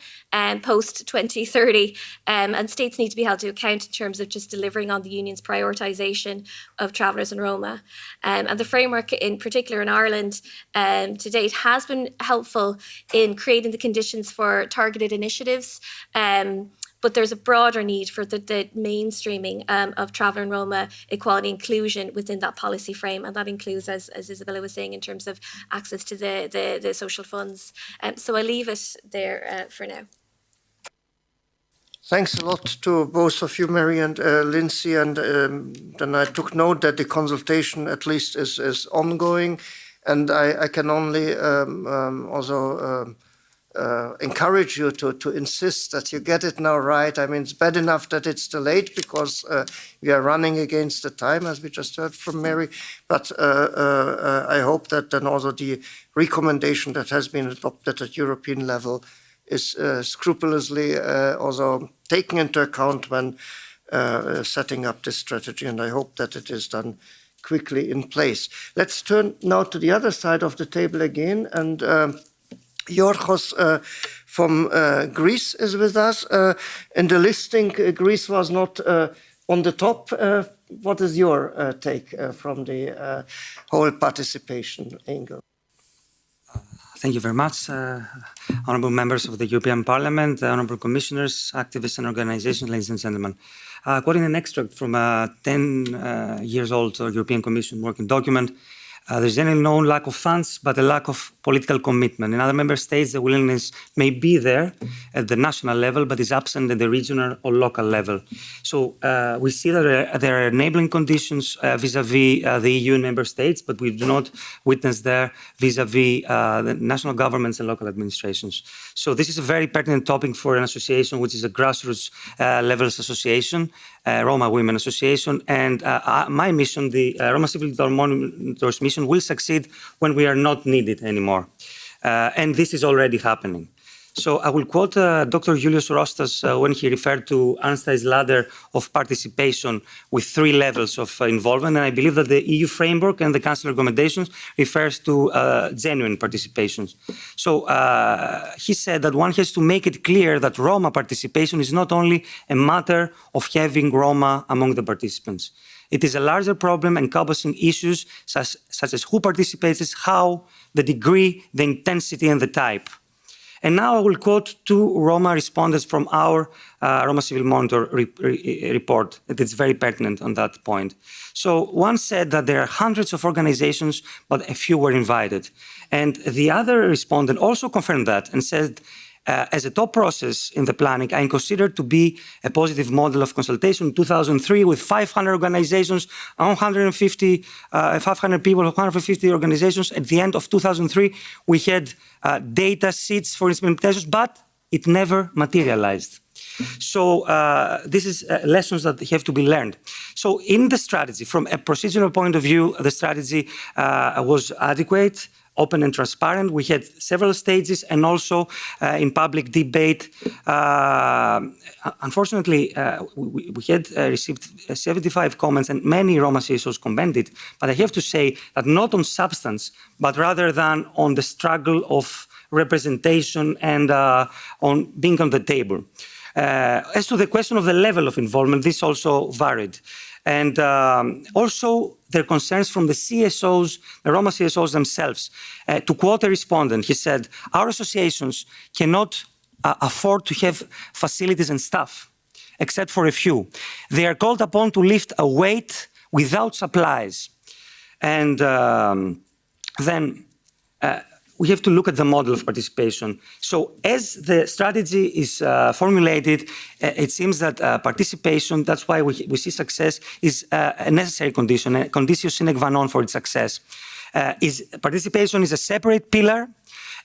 post 2030. And states need to be held to account in terms of just delivering on the Union's prioritisation of travellers and Roma. And the framework, in particular in Ireland, to date has been helpful in creating the conditions for targeted initiatives. But there's a broader need for the mainstreaming of traveller and Roma equality inclusion within that policy frame, and that includes, as Isabella was saying, in terms of access to the social funds. So I'll leave it there for now. Thanks a lot to both of you, Mary and Lindsay. And then I took note that the consultation at least is ongoing, and I can only also encourage you to insist that you get it now right. I mean, it's bad enough that it's delayed, because we are running against the time, as we just heard from Mary. But I hope that then also the recommendation that has been adopted at European level is scrupulously also taken into account when setting up this strategy. And I hope that it is done quickly in place. Let's turn now to the other side of the table again, and Yorgos from Greece is with us. In the listing, Greece was not on the top. What is your take from the whole participation angle? Thank you very much, honourable members of the European Parliament, honourable commissioners, activists and organisations, ladies and gentlemen. Quoting an extract from a 10 years old European Commission working document, there's generally no lack of funds, but a lack of political commitment. In other member states, the willingness may be there at the national level, but is absent at the regional or local level. So we see that there are enabling conditions vis-à-vis the EU and member states, but we do not witness there vis-à-vis the national governments and local administrations. So this is a very pertinent topic for an association, which is a grassroots levels association, Roma Women Association, and my mission, the Roma Civil Monitoring mission, will succeed when we are not needed anymore. And this is already happening. So I will quote Dr. Julius Rostas when he referred to Einstein's ladder of participation with 3 levels of involvement. And I believe that the EU framework and the Council recommendations refers to genuine participations. So he said that one has to make it clear that Roma participation is not only a matter of having Roma among the participants. It is a larger problem encompassing issues such as who participates, how, the degree, the intensity, and the type. And now I will quote 2 Roma respondents from our Roma Civil Monitor report. It's very pertinent on that point. So one said that there are hundreds of organizations, but a few were invited. And the other respondent also confirmed that and said, as a top process in the planning, I consider to be a positive model of consultation in 2003 with 500 organizations, 500 people, 150 organizations. At the end of 2003, we had data sheets for implementations, but it never materialized. So this is lessons that have to be learned. So in the strategy, from a procedural point of view, the strategy was adequate, open and transparent. We had several stages and also in public debate. Unfortunately, we had received 75 comments and many Roma CSOs commented, but I have to say that not on substance, but rather than on the struggle of representation and on being on the table. As to the question of the level of involvement, this also varied. And also their concerns from the CSOs, the Roma CSOs themselves. To quote a respondent, he said, our associations cannot afford to have facilities and staff, except for a few. They are called upon to lift a weight without supplies. And then we have to look at the model of participation. So as the strategy is formulated, it seems that participation, that's why we see success, is a necessary condition, a conditio sine qua non for its success. Participation is a separate pillar,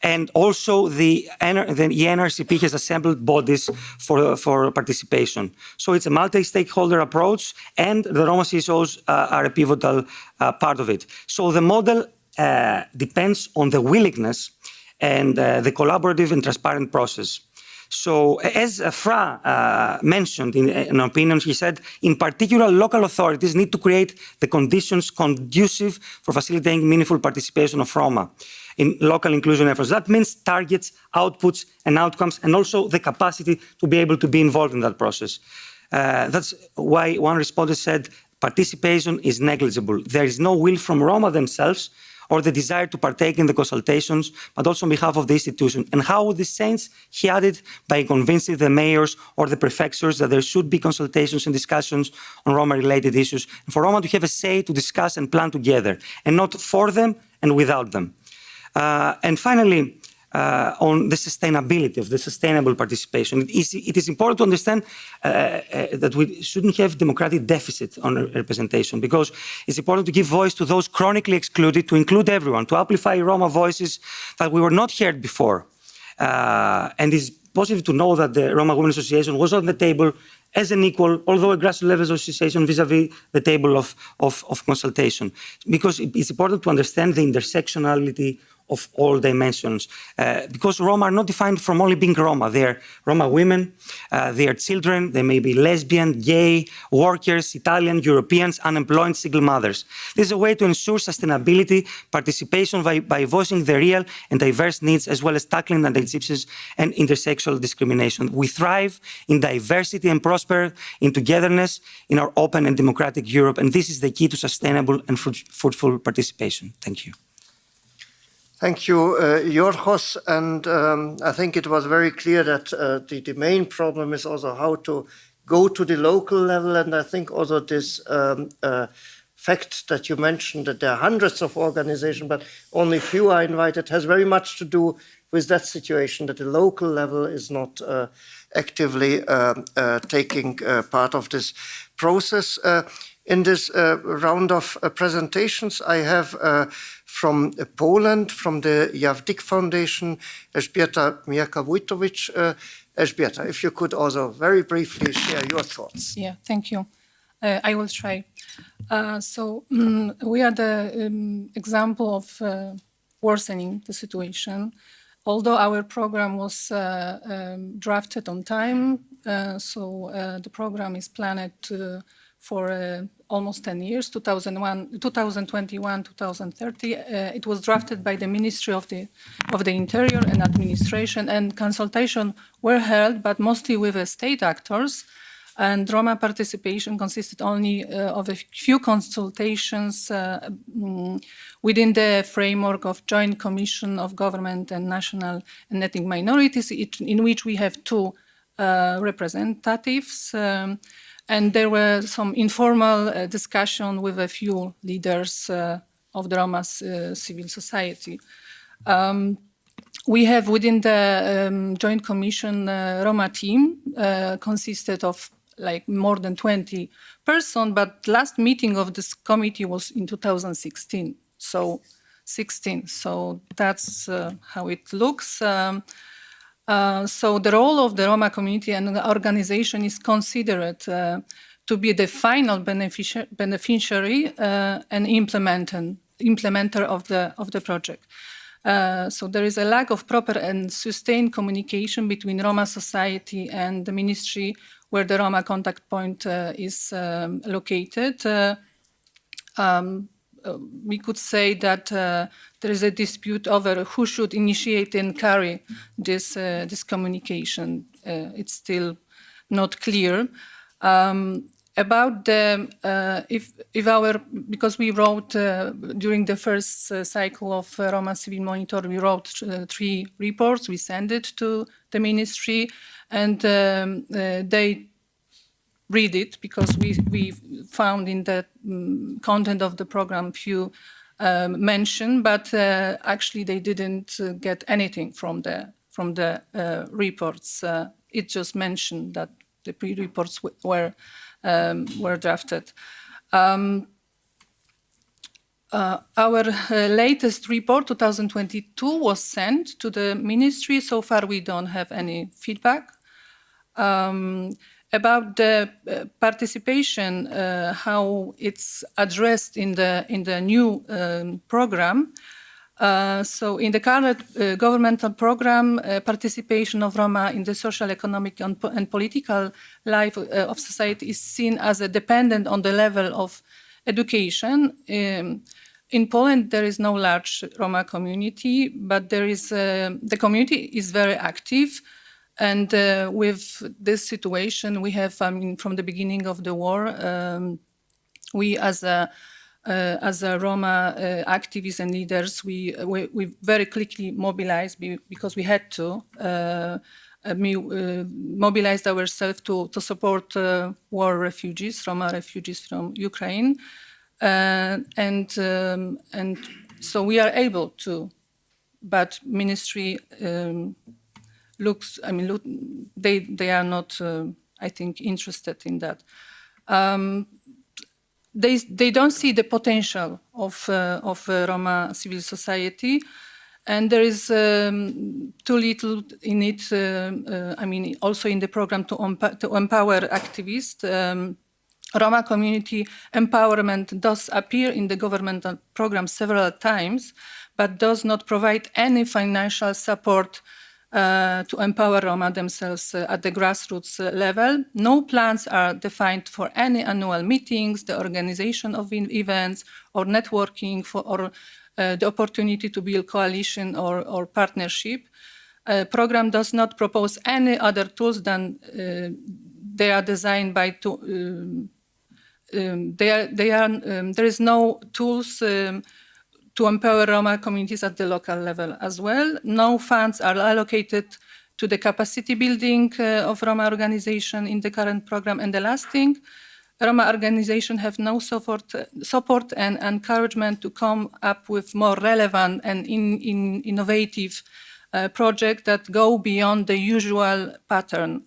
and also the NRSP has assembled bodies for participation. So it's a multi-stakeholder approach, and the Roma CSOs are a pivotal part of it. So the model depends on the willingness and the collaborative and transparent process. So as Fra mentioned in an opinion, he said, in particular, local authorities need to create the conditions conducive for facilitating meaningful participation of Roma in local inclusion efforts. That means targets, outputs, and outcomes, and also the capacity to be able to be involved in that process. That's why one respondent said, participation is negligible. There is no will from Roma themselves or the desire to partake in the consultations, but also on behalf of the institution. And how would this change? He added, by convincing the mayors or the prefectures that there should be consultations and discussions on Roma-related issues, and for Roma to have a say to discuss and plan together, and not for them and without them. And finally, on the sustainability of the sustainable participation. It is important to understand that we shouldn't have democratic deficit on representation, because it's important to give voice to those chronically excluded, to include everyone, to amplify Roma voices that we were not heard before. And it's positive to know that the Roma Women Association was on the table as an equal, although a grassroots level association, vis-à-vis the table of consultation. Because it's important to understand the intersectionality of all dimensions, because Roma are not defined from only being Roma. They are Roma women, they are children, they may be lesbian, gay, workers, Italian, Europeans, unemployed, single mothers. This is a way to ensure sustainability, participation by voicing the real and diverse needs, as well as tackling anti-Gypsies and intersexual discrimination. We thrive in diversity and prosper in togetherness in our open and democratic Europe, and this is the key to sustainable and fruitful participation. Thank you. Thank you, Jorgos. And I think it was very clear that the main problem is also how to go to the local level. And I think also this fact that you mentioned that there are hundreds of organizations, but only few are invited, has very much to do with that situation, that the local level is not actively taking part of this process. In this round of presentations, I have from Poland, from the Javdik Foundation, Elżbieta Mijaka-Wójtowicz. Elżbieta, if you could also very briefly share your thoughts. Yeah, thank you. I will try. We are the example of worsening the situation. Although our program was drafted on time, the program is planned for almost 10 years, 2021, 2030. It was drafted by the Ministry of the Interior and Administration, and consultation were held, but mostly with state actors. And Roma participation consisted only of a few consultations within the framework of Joint Commission of Government and National and Ethnic Minorities, in which we have two representatives. And there were some informal discussion with a few leaders of the Roma civil society. We have within the Joint Commission Roma team consisted of like more than 20 persons, but last meeting of this committee was in 2016. So that's how it looks. So the role of the Roma community and the organization is considered to be the final beneficiary and implementer of the project. So there is a lack of proper and sustained communication between Roma society and the ministry where the Roma contact point is located. We could say that there is a dispute over who should initiate and carry this communication. It's still not clear. About because we wrote during the first cycle of Roma Civil Monitoring, we wrote 3 reports. We sent it to the ministry, and they read it because we found in the content of the program few mention, but actually they didn't get anything from the reports. It just mentioned that the pre-reports were drafted. Our latest report, 2022, was sent to the ministry. So far, we don't have any feedback. About the participation, how it's addressed in the new program. So in the current governmental program, participation of Roma in the social, economic, and political life of society is seen as dependent on the level of education. In Poland, there is no large Roma community, but there is the community is very active. And with this situation, we have, from the beginning of the war, we as a Roma activists and leaders, we very quickly mobilized because we had to mobilized ourselves to support war refugees, Roma refugees from Ukraine, and so we are able to, but ministry they are not, I think, interested in that. They don't see the potential of Roma civil society, and there is too little in it. Also in the program to empower activists. Roma community empowerment does appear in the governmental program several times, but does not provide any financial support to empower Roma themselves at the grassroots level. No plans are defined for any annual meetings, the organization of events, or networking, or the opportunity to build coalition or partnership. Program does not propose any other tools than they are designed by. There is no tools to to empower Roma communities at the local level as well. No funds are allocated to the capacity building of Roma organization in the current program. And the last thing, Roma organizations have no support and encouragement to come up with more relevant and innovative projects that go beyond the usual pattern,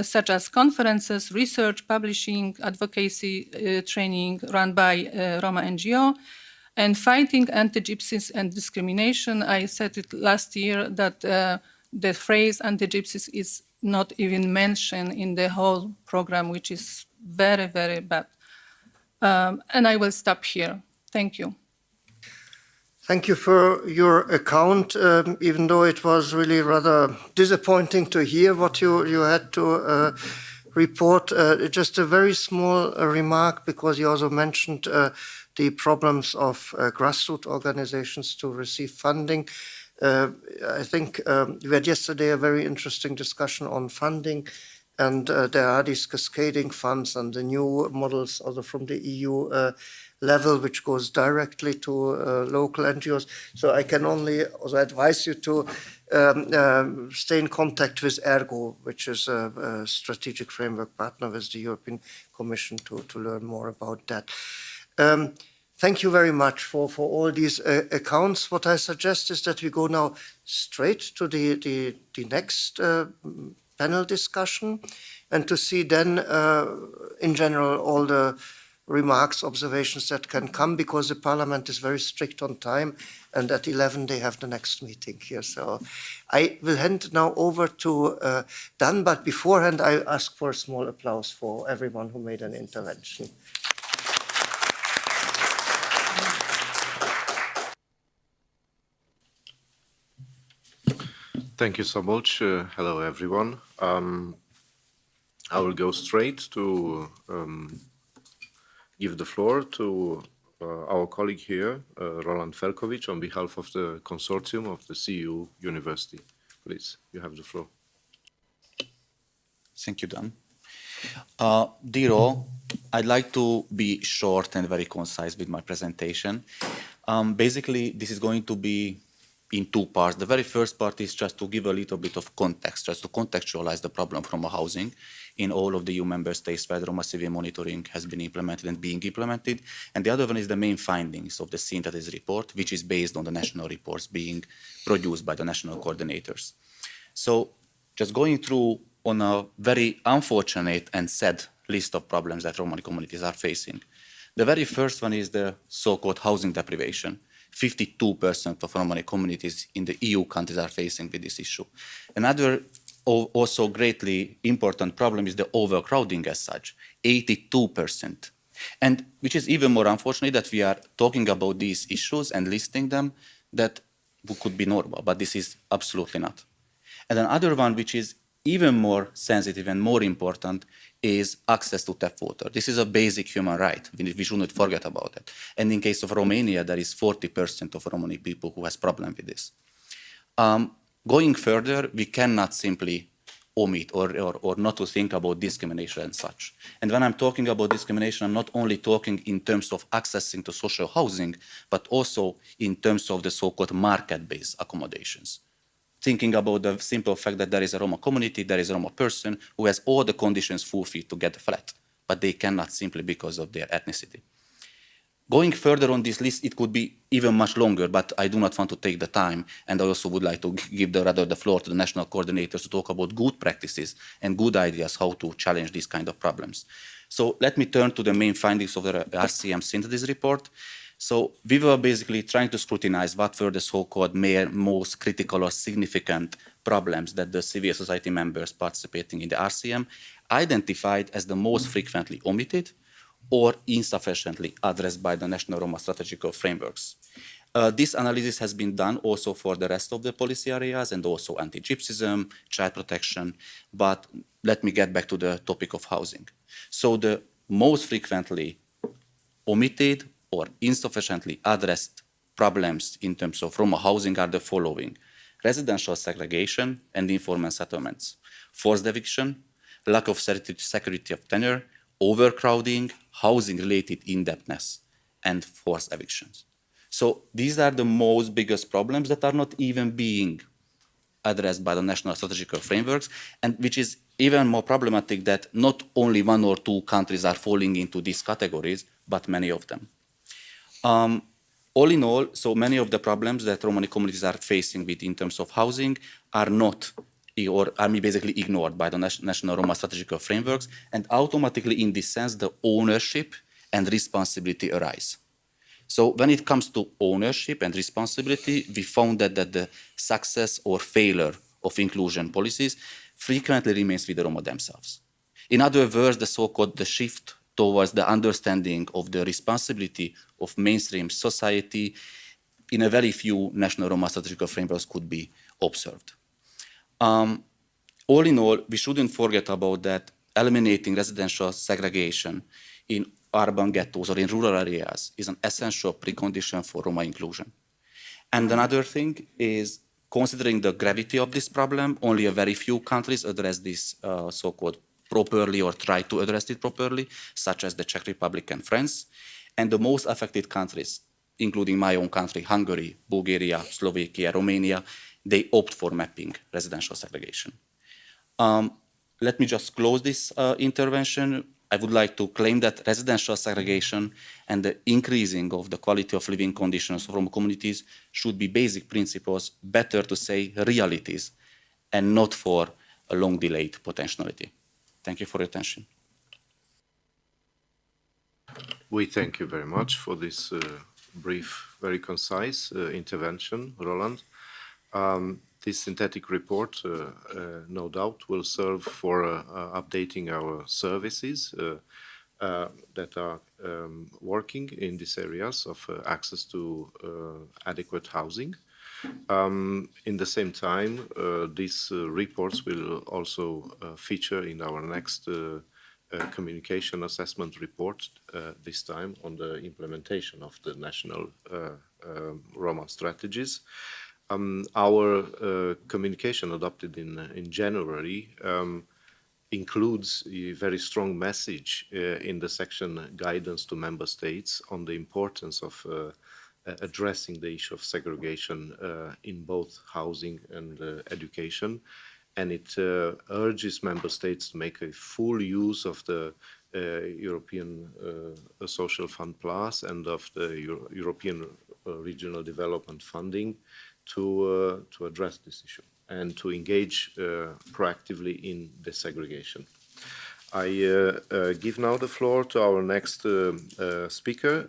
such as conferences, research, publishing, advocacy training run by Roma NGO, and fighting anti-Gypsies and discrimination. I said it last year that the phrase anti-Gypsies is not even mentioned in the whole program, which is very, very bad. And I will stop here. Thank you. Thank you for your account, even though it was really rather disappointing to hear what you had to report. Just a very small remark, because you also mentioned the problems of grassroots organizations to receive funding. I think we had yesterday a very interesting discussion on funding, and there are these cascading funds and the new models also from the EU level, which goes directly to local NGOs. So I can only also advise you to stay in contact with ERGO, which is a strategic framework partner with the European Commission, to learn more about that. Thank you very much for all these accounts. What I suggest is that we go now straight to the next panel discussion, and to see then in general all the remarks, observations that can come, because the Parliament is very strict on time, and at 11 they have the next meeting here. So I will hand now over to Dan, but beforehand I ask for a small applause for everyone who made an intervention. Thank you so much. Hello, everyone. I will go straight to give the floor to our colleague here, Roland Felkovic, on behalf of the consortium of the CEU University. Please, you have the floor. Thank you, Dan. Dear all, I'd like to be short and very concise with my presentation. Basically, this is going to be in two parts. The very first part is just to give a little bit of context, just to contextualize the problem from housing in all of the EU member states where the Roma Civil Monitoring has been implemented and being implemented. And the other one is the main findings of the synthesis report, which is based on the national reports being produced by the national coordinators. So just going through on a very unfortunate and sad list of problems that Roma communities are facing. The very first one is the so-called housing deprivation. 52% of Roma communities in the EU countries are facing with this issue. Another also greatly important problem is the overcrowding as such, 82%. And which is even more unfortunate that we are talking about these issues and listing them that could be normal, but this is absolutely not. And another one which is even more sensitive and more important is access to tap water. This is a basic human right. We should not forget about it. And in case of Romania, there is 40% of Romani people who has problem with this. Going further, we cannot simply omit or not to think about discrimination and such. And when I'm talking about discrimination, I'm not only talking in terms of accessing to social housing, but also in terms of the so-called market-based accommodations. Thinking about the simple fact that there is a Roma community, there is a Roma person who has all the conditions fulfilled to get a flat, but they cannot simply because of their ethnicity. Going further on this list, it could be even much longer, but I do not want to take the time, and I also would like to give the floor to the national coordinators to talk about good practices and good ideas how to challenge these kind of problems. So let me turn to the main findings of the RCM synthesis report. So we were basically trying to scrutinize what were the so-called most critical or significant problems that the civil society members participating in the RCM identified as the most frequently omitted or insufficiently addressed by the national Roma strategical frameworks. This analysis has been done also for the rest of the policy areas and also anti-Gypsyism, child protection, but let me get back to the topic of housing. So the most frequently omitted or insufficiently addressed problems in terms of Roma housing are the following: residential segregation and informal settlements, forced eviction, lack of security of tenure, overcrowding, housing-related indebtedness, and forced evictions. So these are the most biggest problems that are not even being addressed by the national strategical frameworks, and which is even more problematic that not only one or two countries are falling into these categories, but many of them. All in all, so many of the problems that Romani communities are facing with in terms of housing are not or are basically ignored by the national Roma strategical frameworks, and automatically in this sense the ownership and responsibility arise. So when it comes to ownership and responsibility, we found that the success or failure of inclusion policies frequently remains with the Roma themselves. In other words, the so-called the shift towards the understanding of the responsibility of mainstream society in a very few national Roma strategical frameworks could be observed. All in all, we shouldn't forget about that eliminating residential segregation in urban ghettos or in rural areas is an essential precondition for Roma inclusion. And another thing is, considering the gravity of this problem, only a very few countries address this so-called properly or try to address it properly, such as the Czech Republic and France. And the most affected countries, including my own country, Hungary, Bulgaria, Slovakia, Romania, they opt for mapping residential segregation. Let me just close this intervention. I would like to claim that residential segregation and the increasing of the quality of living conditions of Roma communities should be basic principles, better to say realities, and not for a long delayed potentiality. Thank you for your attention. We thank you very much for this brief, very concise intervention, Roland. This synthetic report, no doubt, will serve for updating our services that are working in these areas of access to adequate housing. In the same time, these reports will also feature in our next communication assessment report, this time on the implementation of the national Roma strategies. Our communication adopted in January includes a very strong message in the section guidance to member states on the importance of addressing the issue of segregation in both housing and education. And it urges member states to make a full use of the European Social Fund Plus and of the European Regional Development Funding to address this issue and to engage proactively in desegregation. I give now the floor to our next speaker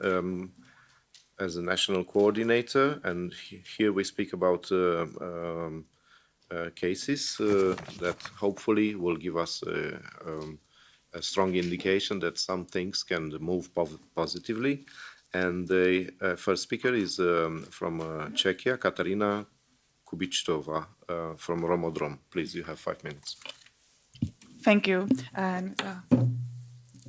as a national coordinator, and here we speak about cases that hopefully will give us a strong indication that some things can move positively. And the first speaker is from Czechia, Katarina Kubičtová from Romodrom. Please, you have 5 minutes. Thank you. And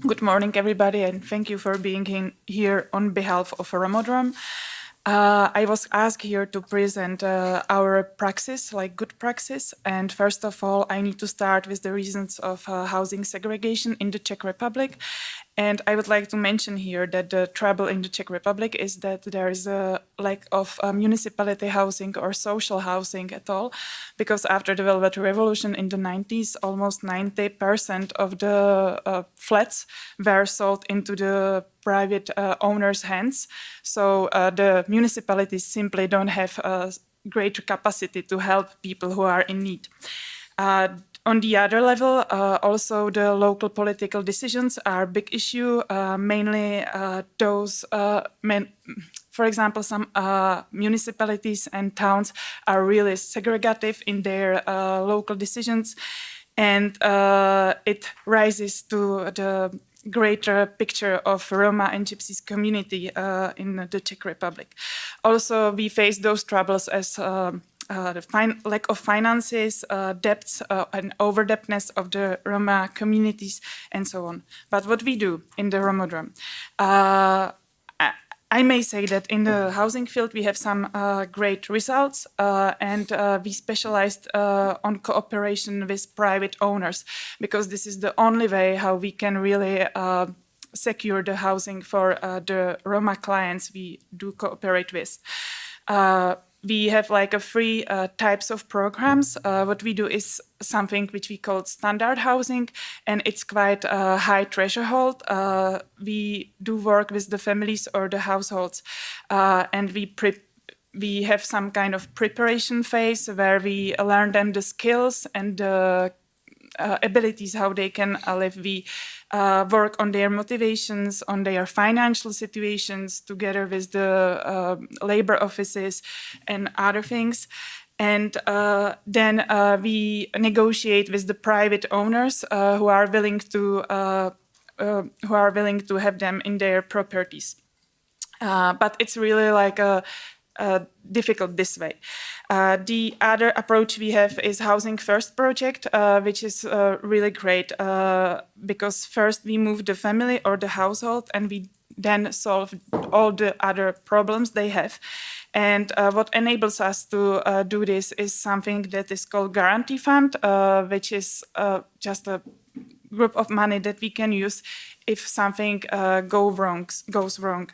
good morning, everybody, and thank you for being here on behalf of Romodrom. I was asked here to present our praxis, like good praxis. And first of all, I need to start with the reasons of housing segregation in the Czech Republic. And I would like to mention here that the trouble in the Czech Republic is that there is a lack of municipality housing or social housing at all, because after the Velvet Revolution in the 90s, almost 90% of the flats were sold into the private owners' hands. So the municipalities simply don't have a greater capacity to help people who are in need. On the other level, also the local political decisions are a big issue, mainly those, for example, some municipalities and towns are really segregative in their local decisions, and it rises to the greater picture of Roma and Gypsies community in the Czech Republic. Also, we face those troubles as the lack of finances, debts, and overdebtedness of the Roma communities, and so on. But what we do in the Romodrom, I may say that in the housing field we have some great results, and we specialized on cooperation with private owners, because this is the only way how we can really secure the housing for the Roma clients we do cooperate with. We have like 3 types of programs. What we do is something which we call standard housing, and it's quite a high threshold. We do work with the families or the households, and we have some kind of preparation phase where we learn them the skills and the abilities how they can live. We work on their motivations, on their financial situations, together with the labor offices and other things. And then we negotiate with the private owners who are willing to have them in their properties. But it's really like difficult this way. The other approach we have is Housing First project, which is really great because first we move the family or the household and we then solve all the other problems they have. And what enables us to do this is something that is called Guarantee Fund, which is just a group of money that we can use if something goes wrong.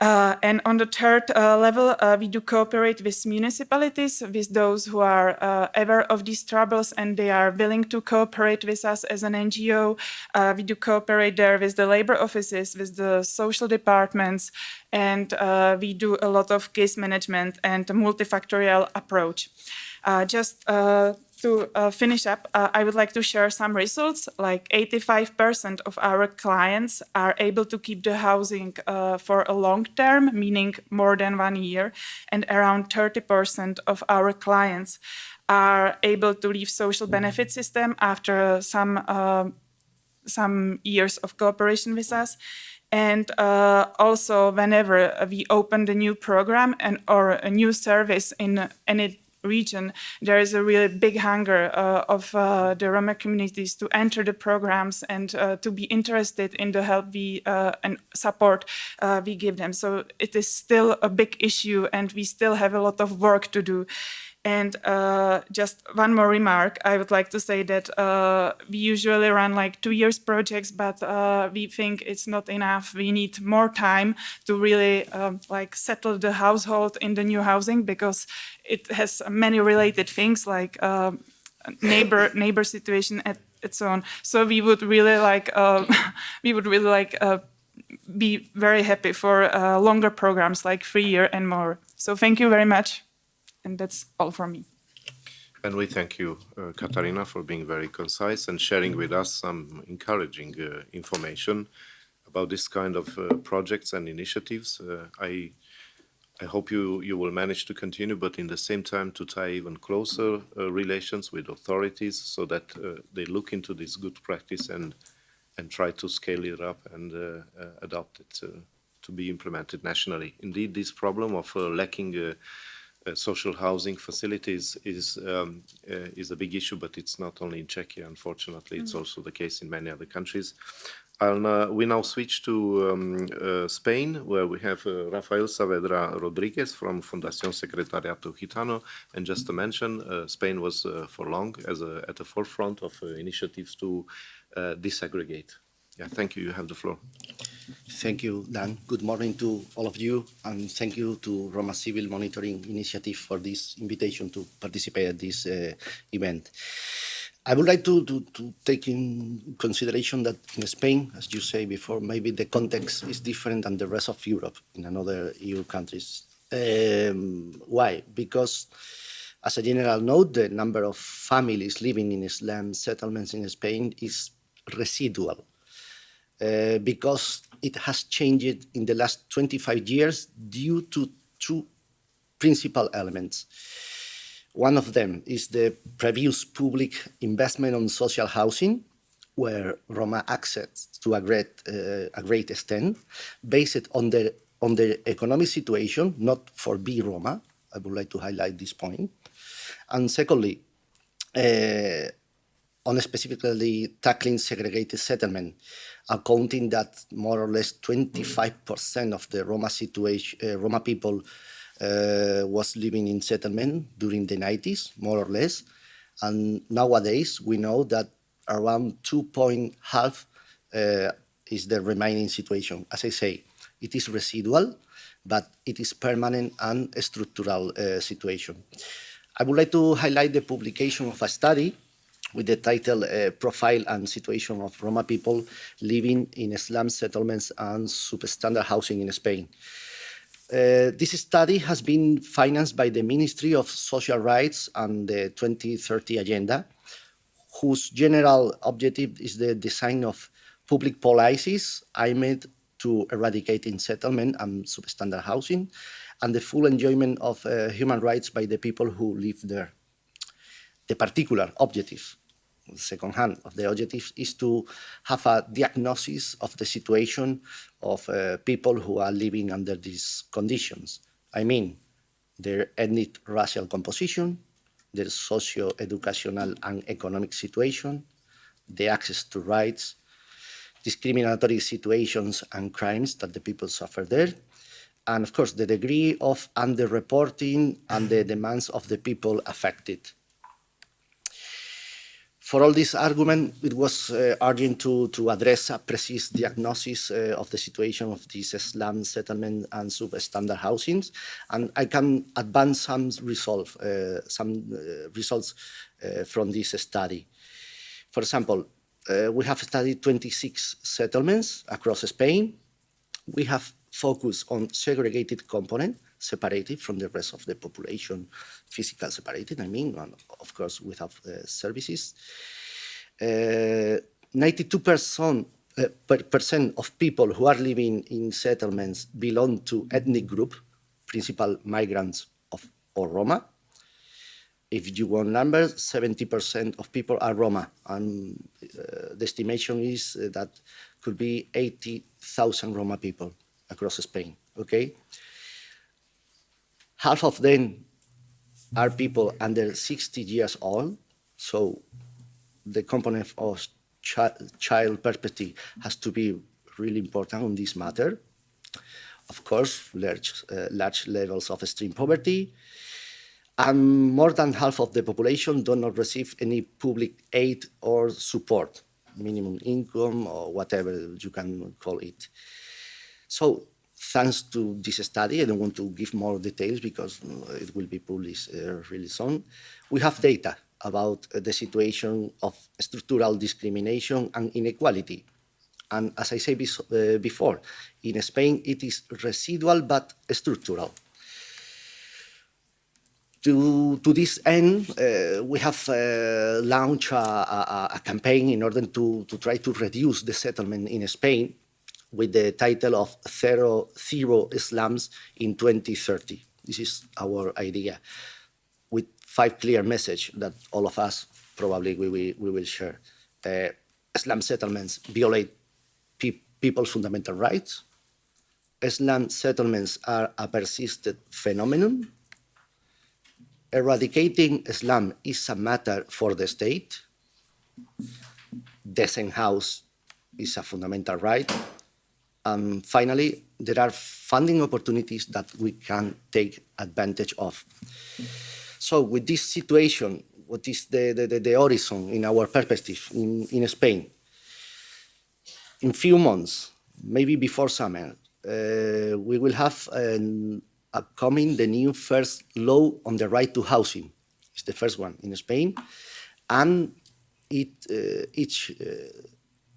And on the third level, we do cooperate with municipalities, with those who are aware of these troubles and they are willing to cooperate with us as an NGO. We do cooperate there with the labor offices, with the social departments, and we do a lot of case management and a multifactorial approach. Just to finish up, I would like to share some results. Like 85% of our clients are able to keep the housing for a long term, meaning more than 1 year, and around 30% of our clients are able to leave social benefit system after some years of cooperation with us. And also, whenever we open the new program or a new service in any region, there is a really big hunger of the Roma communities to enter the programs and to be interested in the help and support we give them. So it is still a big issue and we still have a lot of work to do. And just one more remark, I would like to say that we usually run like 2 years projects, but we think it's not enough. We need more time to really like settle the household in the new housing because it has many related things like neighbor situation and so on. So we would really like be very happy for longer programs like 3 years and more. So thank you very much. And that's all from me. And we thank you, Katarina, for being very concise and sharing with us some encouraging information about this kind of projects and initiatives. I hope you will manage to continue, but in the same time to tie even closer relations with authorities so that they look into this good practice and try to scale it up and adopt it to be implemented nationally. Indeed, this problem of lacking social housing facilities is a big issue, but it's not only in Czechia, unfortunately. It's also the case in many other countries. We now switch to Spain, where we have Rafael Saavedra Rodriguez from Fundación Secretariado Gitano. And just to mention, Spain was for long at the forefront of initiatives to desegregate. Yeah, thank you. You have the floor. Thank you, Dan. Good morning to all of you, and thank you to Roma Civil Monitoring Initiative for this invitation to participate at this event. I would like to take in consideration that in Spain, as you say before, maybe the context is different than the rest of Europe in another EU countries. Why? Because as a general note, the number of families living in Islam settlements in Spain is residual. Because it has changed in the last 25 years due to two principal elements. One of them is the previous public investment on social housing, where Roma access to a great extent, based on the economic situation, not for be Roma. I would like to highlight this point. And secondly, on specifically tackling segregated settlement, accounting that more or less 25% of the Roma people was living in settlement during the 90s, more or less. And nowadays, we know that around 2.5 is the remaining situation. As I say, it is residual, but it is permanent and a structural situation. I would like to highlight the publication of a study with the title Profile and Situation of Roma People Living in Slum Settlements and Substandard Housing in Spain. This study has been financed by the Ministry of Social Rights and the 2030 Agenda, whose general objective is the design of public policies aimed to eradicating settlement and substandard housing and the full enjoyment of human rights by the people who live there. The particular objective, second hand of the objective, is to have a diagnosis of the situation of people who are living under these conditions. I mean, their ethnic racial composition, their socio-educational and economic situation, the access to rights, discriminatory situations and crimes that the people suffer there, and of course the degree of underreporting and the demands of the people affected. For all this argument, it was urgent to address a precise diagnosis of the situation of these slum settlement and substandard housings, and I can advance some results from this study. For example, we have studied 26 settlements across Spain. We have focused on segregated component, separated from the rest of the population, physical separated, I mean, and of course without services. 92% of people who are living in settlements belong to ethnic group, principal migrants or Roma. If you want numbers, 70% of people are Roma, and the estimation is that could be 80,000 Roma people across Spain, okay? Half of them are people under 60 years old, so the component of child perspective has to be really important on this matter. Of course, large levels of extreme poverty, and more than half of the population do not receive any public aid or support, minimum income or whatever you can call it. So thanks to this study, I don't want to give more details because it will be published really soon, we have data about the situation of structural discrimination and inequality. And as I said before, in Spain it is residual but structural. To this end, we have launched a campaign in order to try to reduce the settlement in Spain with the title of Zero Slums in 2030. This is our idea, with 5 clear messages that all of us probably we will share. Slum settlements violate people's fundamental rights. Slum settlements are a persistent phenomenon. Eradicating slum is a matter for the state. Decent house is a fundamental right. And finally, there are funding opportunities that we can take advantage of. So with this situation, what is the horizon in our perspective in Spain? In few months, maybe before summer, we will have upcoming the new first law on the right to housing. It's the first one in Spain, and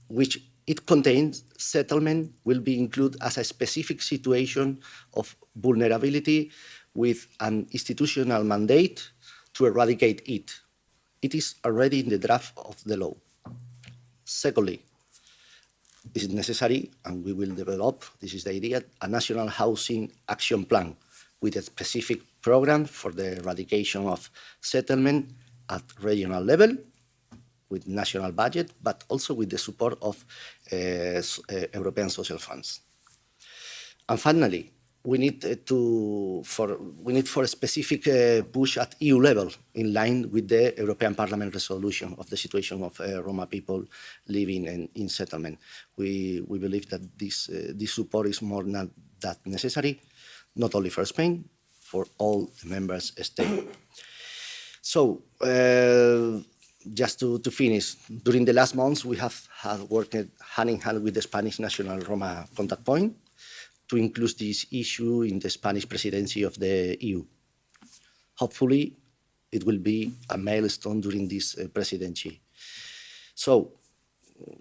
which it contains settlement will be included as a specific situation of vulnerability with an institutional mandate to eradicate it. It is already in the draft of the law. Secondly, it is necessary, and we will develop, this is the idea, a national housing action plan with a specific program for the eradication of settlement at regional level, with national budget, but also with the support of European social funds. And finally, we need for a specific push at EU level, in line with the European Parliament resolution of the situation of Roma people living in settlement. We believe that this support is more than that necessary, not only for Spain, for all the member states. So just to finish, during the last months, we have worked hand in hand with the Spanish National Roma Contact Point to include this issue in the Spanish presidency of the EU. Hopefully, it will be a milestone during this presidency. So,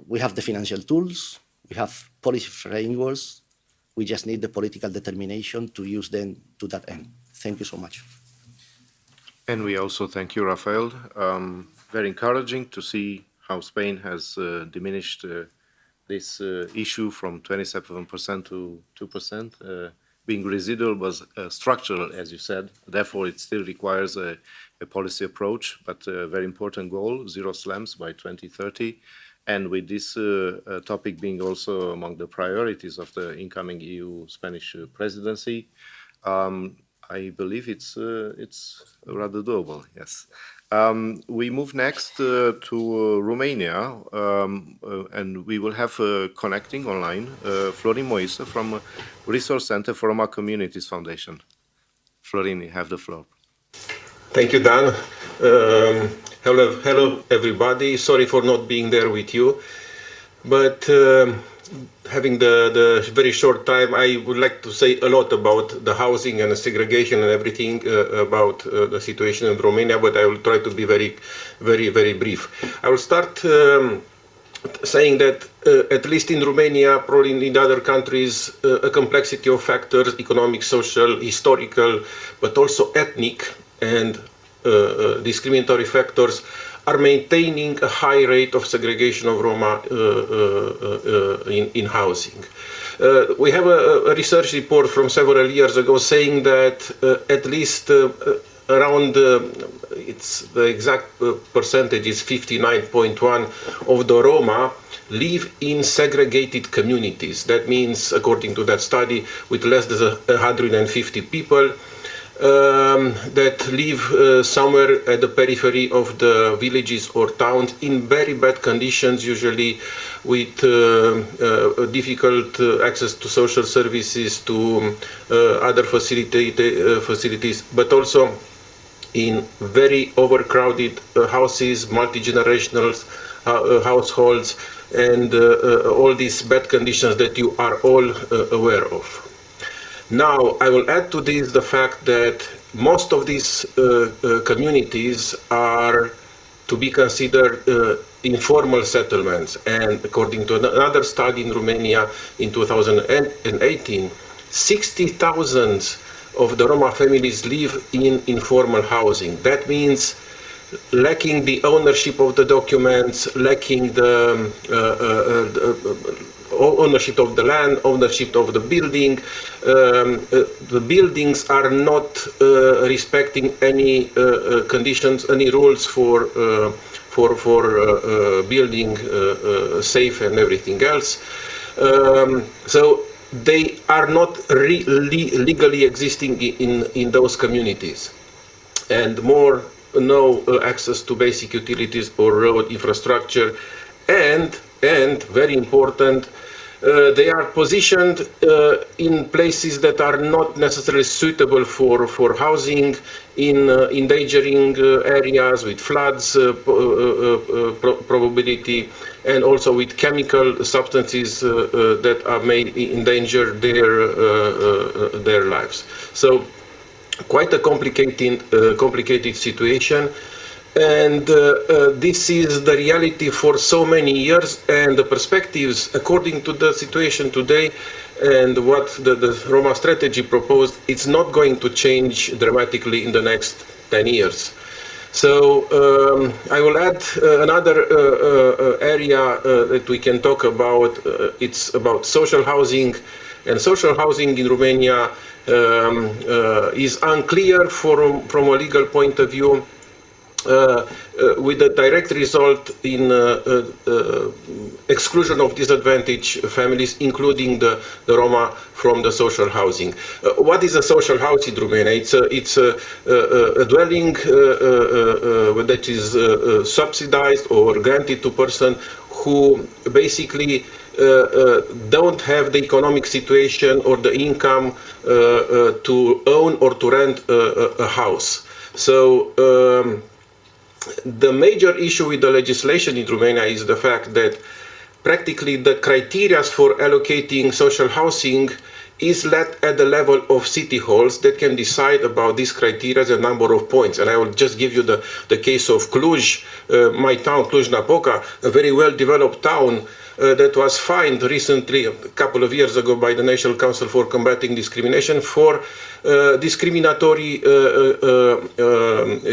we have the financial tools, we have policy frameworks, we just need the political determination to use them to that end. Thank you so much. And we also thank you, Rafael. Very encouraging to see how Spain has diminished this issue from 27% to 2%, being residual but structural, as you said. Therefore, it still requires a policy approach, but a very important goal, 0 slums by 2030. And with this topic being also among the priorities of the incoming EU Spanish presidency, I believe it's rather doable, yes. We move next to Romania, and we will have connecting online Florin Moise from Resource Center for Roma Communities Foundation. Florin, you have the floor. Thank you, Dan. Hello, everybody. Sorry for not being there with you, but having the very short time, I would like to say a lot about the housing and the segregation and everything about the situation in Romania, but I will try to be very brief. I will start saying that at least in Romania, probably in other countries, a complexity of factors, economic, social, historical, but also ethnic and discriminatory factors are maintaining a high rate of segregation of Roma in housing. We have a research report from several years ago saying that at least around, it's the exact percentage is 59.1 of the Roma live in segregated communities. That means, according to that study, with less than 150 people, that live somewhere at the periphery of the villages or towns in very bad conditions, usually with difficult access to social services, to other facilities, but also in very overcrowded houses, multi-generational households, and all these bad conditions that you are all aware of. Now, I will add to this the fact that most of these communities are to be considered informal settlements. And according to another study in Romania in 2018, 60,000 of the Roma families live in informal housing. That means lacking the ownership of the documents, lacking the ownership of the land, ownership of the building. The buildings are not respecting any conditions, any rules for building safe and everything else. So they are not legally existing in those communities, and no access to basic utilities or road infrastructure, and very important, they are positioned in places that are not necessarily suitable for housing, in endangering areas with floods probability, and also with chemical substances that may endanger their lives. So quite a complicated situation. And this is the reality for so many years, and the perspectives, according to the situation today and what the Roma strategy proposed, it's not going to change dramatically in the next 10 years. So I will add another area that we can talk about. It's about social housing, and social housing in Romania is unclear from a legal point of view, with a direct result in exclusion of disadvantaged families, including the Roma, from the social housing. What is a social house in Romania? It's a dwelling that is subsidized or granted to person who basically don't have the economic situation or the income to own or to rent a house. So the major issue with the legislation in Romania is the fact that practically the criteria for allocating social housing is let at the level of city halls that can decide about these criteria and number of points. And I will just give you the case of Cluj, my town, Cluj-Napoca, a very well-developed town that was fined recently, a couple of years ago, by the National Council for Combating Discrimination for discriminatory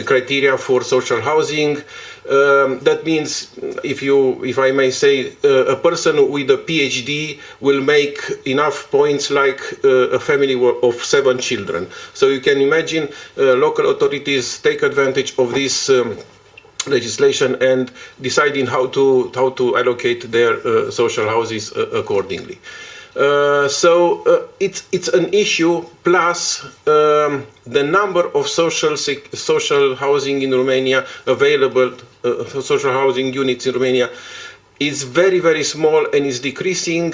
criteria for social housing. That means, if I may say, a person with a PhD will make enough points like a family of 7 children. So you can imagine local authorities take advantage of this legislation and deciding how to allocate their social houses accordingly. So it's an issue. Plus the number of social housing in Romania available, social housing units in Romania, is very, very small and is decreasing.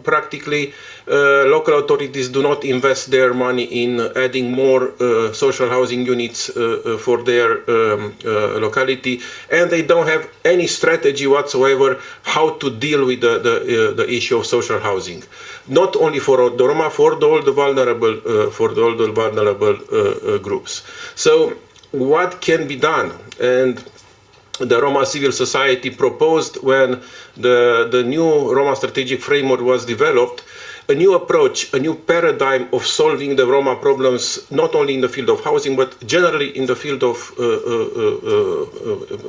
Practically, local authorities do not invest their money in adding more social housing units for their locality, and they don't have any strategy whatsoever how to deal with the issue of social housing. Not only for the Roma, for all the vulnerable groups. So, what can be done? And the Roma Civil Society proposed, when the new Roma strategic framework was developed, a new approach, a new paradigm of solving the Roma problems, not only in the field of housing, but generally in the field of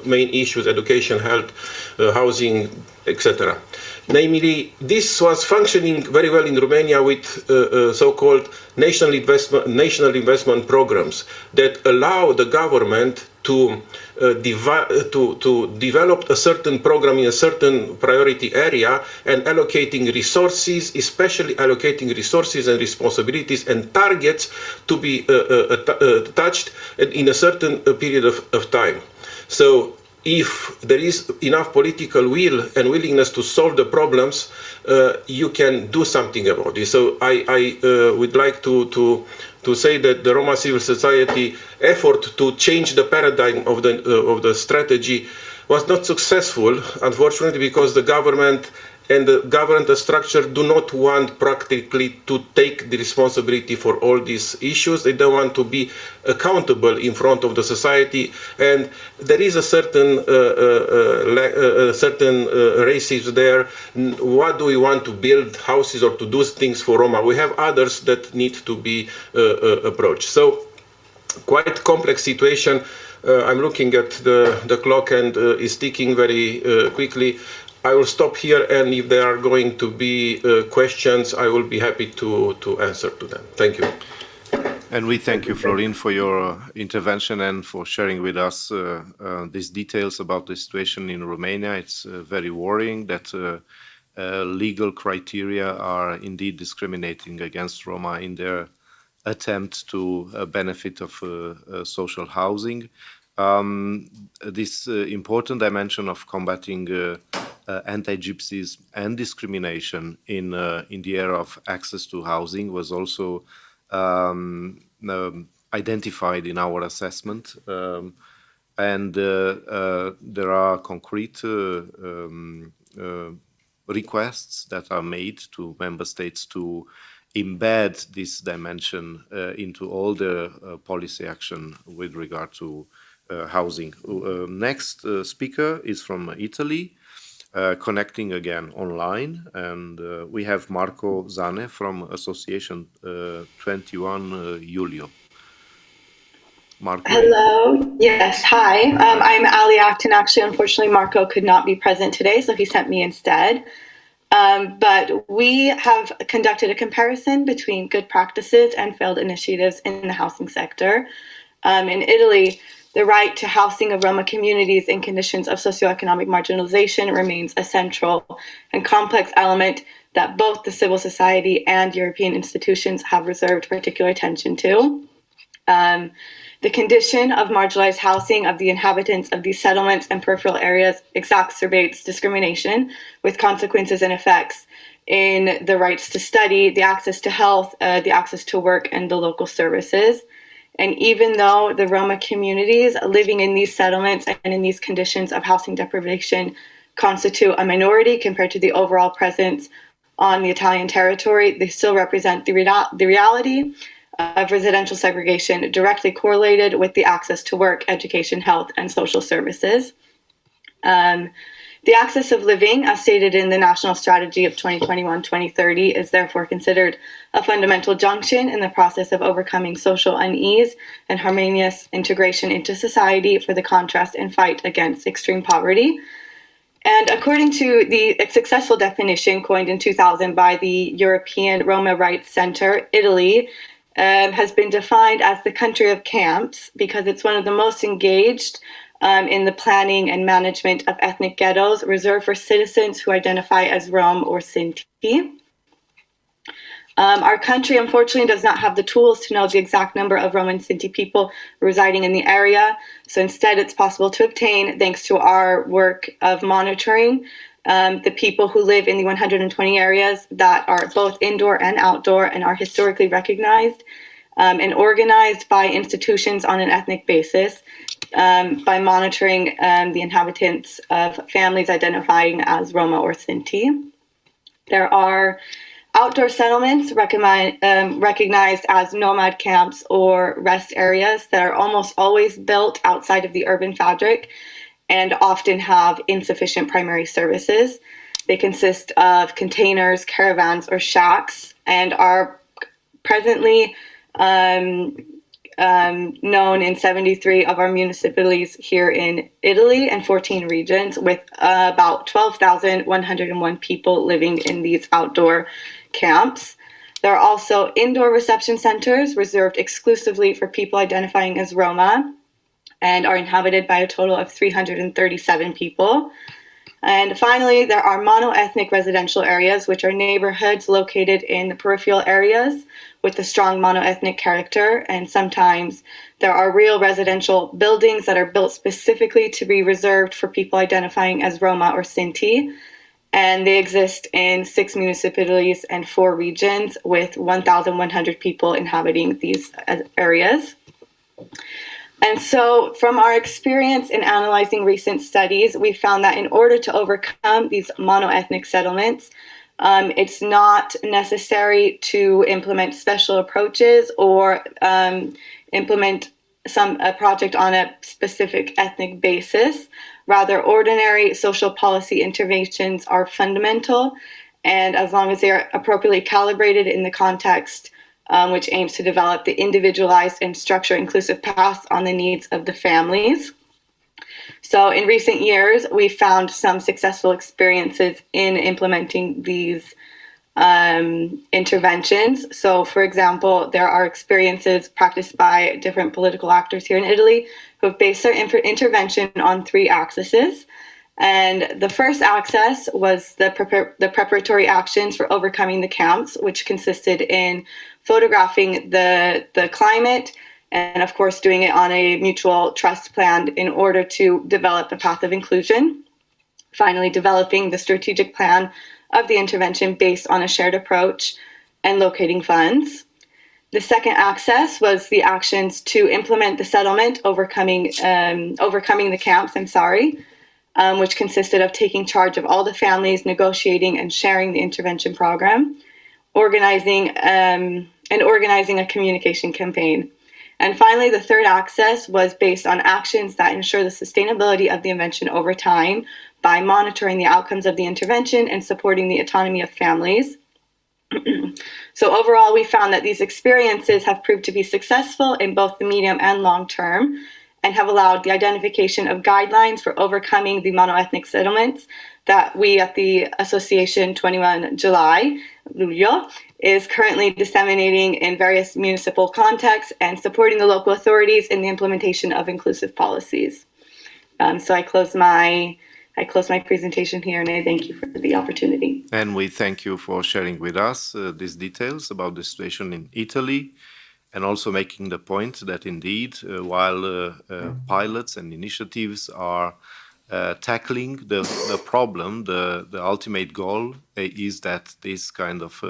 main issues, education, health, housing, etc. Namely, this was functioning very well in Romania with so-called national investment programs that allow the government to develop a certain program in a certain priority area and allocating resources, especially allocating resources and responsibilities and targets to be touched in a certain period of time. So if there is enough political will and willingness to solve the problems, you can do something about it. So I would like to say that the Roma Civil Society effort to change the paradigm of the strategy was not successful, unfortunately, because the government and the government structure do not want practically to take the responsibility for all these issues. They don't want to be accountable in front of the society, and there is a certain racism there. What do we want to build houses or to do things for Roma? We have others that need to be approached. So quite complex situation. I'm looking at the clock and is ticking very quickly. I will stop here, and if there are going to be questions, I will be happy to answer to them. Thank you. And we thank you, Florin, for your intervention and for sharing with us these details about the situation in Romania. It's very worrying that legal criteria are indeed discriminating against Roma in their attempt to benefit of social housing. This important dimension of combating anti-Gypsyism and discrimination in the area of access to housing was also identified in our assessment, and there are concrete requests that are made to member states to embed this dimension into all the policy action with regard to housing. Next speaker is from Italy, connecting again online, and we have Marco Zane from Association 21 Julio. Marco. Hello. Yes. Hi. I'm Ali Acton. Actually, unfortunately, Marco could not be present today, so he sent me instead. But we have conducted a comparison between good practices and failed initiatives in the housing sector. In Italy, the right to housing of Roma communities in conditions of socioeconomic marginalization remains a central and complex element that both the civil society and European institutions have reserved particular attention to. The condition of marginalized housing of the inhabitants of these settlements and peripheral areas exacerbates discrimination with consequences and effects in the rights to study, the access to health, the access to work, and the local services. And even though the Roma communities living in these settlements and in these conditions of housing deprivation constitute a minority compared to the overall presence on the Italian territory, they still represent the reality of residential segregation directly correlated with the access to work, education, health, and social services. The access of living, as stated in the National Strategy of 2021-2030, is therefore considered a fundamental junction in the process of overcoming social unease and harmonious integration into society for the contrast and fight against extreme poverty. And according to the successful definition coined in 2000 by the European Roma Rights Center, Italy has been defined as the country of camps because it's one of the most engaged in the planning and management of ethnic ghettos reserved for citizens who identify as Rome or Sinti. Our country, unfortunately, does not have the tools to know the exact number of Roma and Sinti people residing in the area. So instead, it's possible to obtain, thanks to our work of monitoring, the people who live in the 120 areas that are both indoor and outdoor and are historically recognized and organized by institutions on an ethnic basis by monitoring the inhabitants of families identifying as Roma or Sinti. There are outdoor settlements recognized as nomad camps or rest areas that are almost always built outside of the urban fabric and often have insufficient primary services. They consist of containers, caravans, or shacks and are presently known in 73 of our municipalities here in Italy and 14 regions, with about 12,101 people living in these outdoor camps. There are also indoor reception centers reserved exclusively for people identifying as Roma and are inhabited by a total of 337 people. And finally, there are monoethnic residential areas, which are neighborhoods located in the peripheral areas with a strong monoethnic character. And sometimes there are real residential buildings that are built specifically to be reserved for people identifying as Roma or Sinti. And they exist in 6 municipalities and 4 regions with 1,100 people inhabiting these areas. And so from our experience in analyzing recent studies, we found that in order to overcome these monoethnic settlements, it's not necessary to implement special approaches or implement a project on a specific ethnic basis. Rather, ordinary social policy interventions are fundamental, and as long as they are appropriately calibrated in the context which aims to develop the individualized and structure inclusive paths on the needs of the families. So in recent years, we found some successful experiences in implementing these interventions. So for example, there are experiences practiced by different political actors here in Italy who have based their intervention on 3 axes. And the first axis was the preparatory actions for overcoming the camps, which consisted in photographing the climate and, of course, doing it on a mutual trust plan in order to develop a path of inclusion. Finally, developing the strategic plan of the intervention based on a shared approach and locating funds. The second axis was the actions to implement the settlement, overcoming the camps, which consisted of taking charge of all the families, negotiating and sharing the intervention program, organizing a communication campaign. And finally, the third axis was based on actions that ensure the sustainability of the intervention over time by monitoring the outcomes of the intervention and supporting the autonomy of families. So overall, we found that these experiences have proved to be successful in both the medium and long term and have allowed the identification of guidelines for overcoming the monoethnic settlements that we at the Association 21 July, Luglio, is currently disseminating in various municipal contexts and supporting the local authorities in the implementation of inclusive policies. So I close my presentation here, and I thank you for the opportunity. And we thank you for sharing with us these details about the situation in Italy, and also making the point that indeed, while pilots and initiatives are tackling the problem, the ultimate goal is that this kind of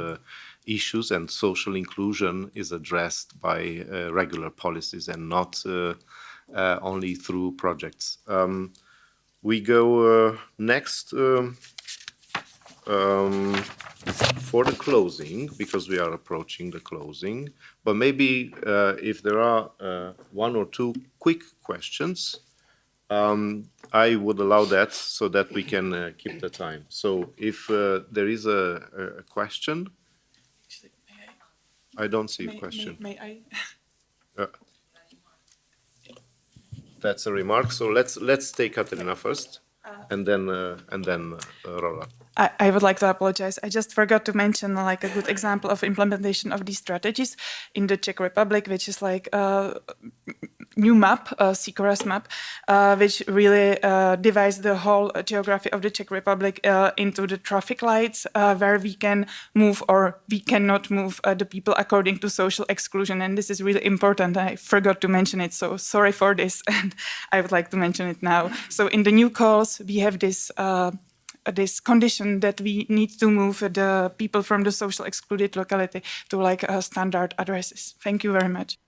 issues, and social inclusion is addressed by regular policies and not only through projects. We go next for the closing, because we are approaching the closing, but maybe if there are one or two quick questions, I would allow that so that we can keep the time. So if there is a question, I don't see a question. May I? That's a remark. So let's take Katerina first, and then Roland. I would like to apologize. I just forgot to mention like a good example of implementation of these strategies in the Czech Republic, which is like a new map, a CQRS map, which really divides the whole geography of the Czech Republic into the traffic lights, where we can move or we cannot move the people according to social exclusion. And this is really important. I forgot to mention it, so sorry for this. And I would like to mention it now. So in the new calls, we have this condition that we need to move the people from the social excluded locality to like standard addresses. Thank you very much.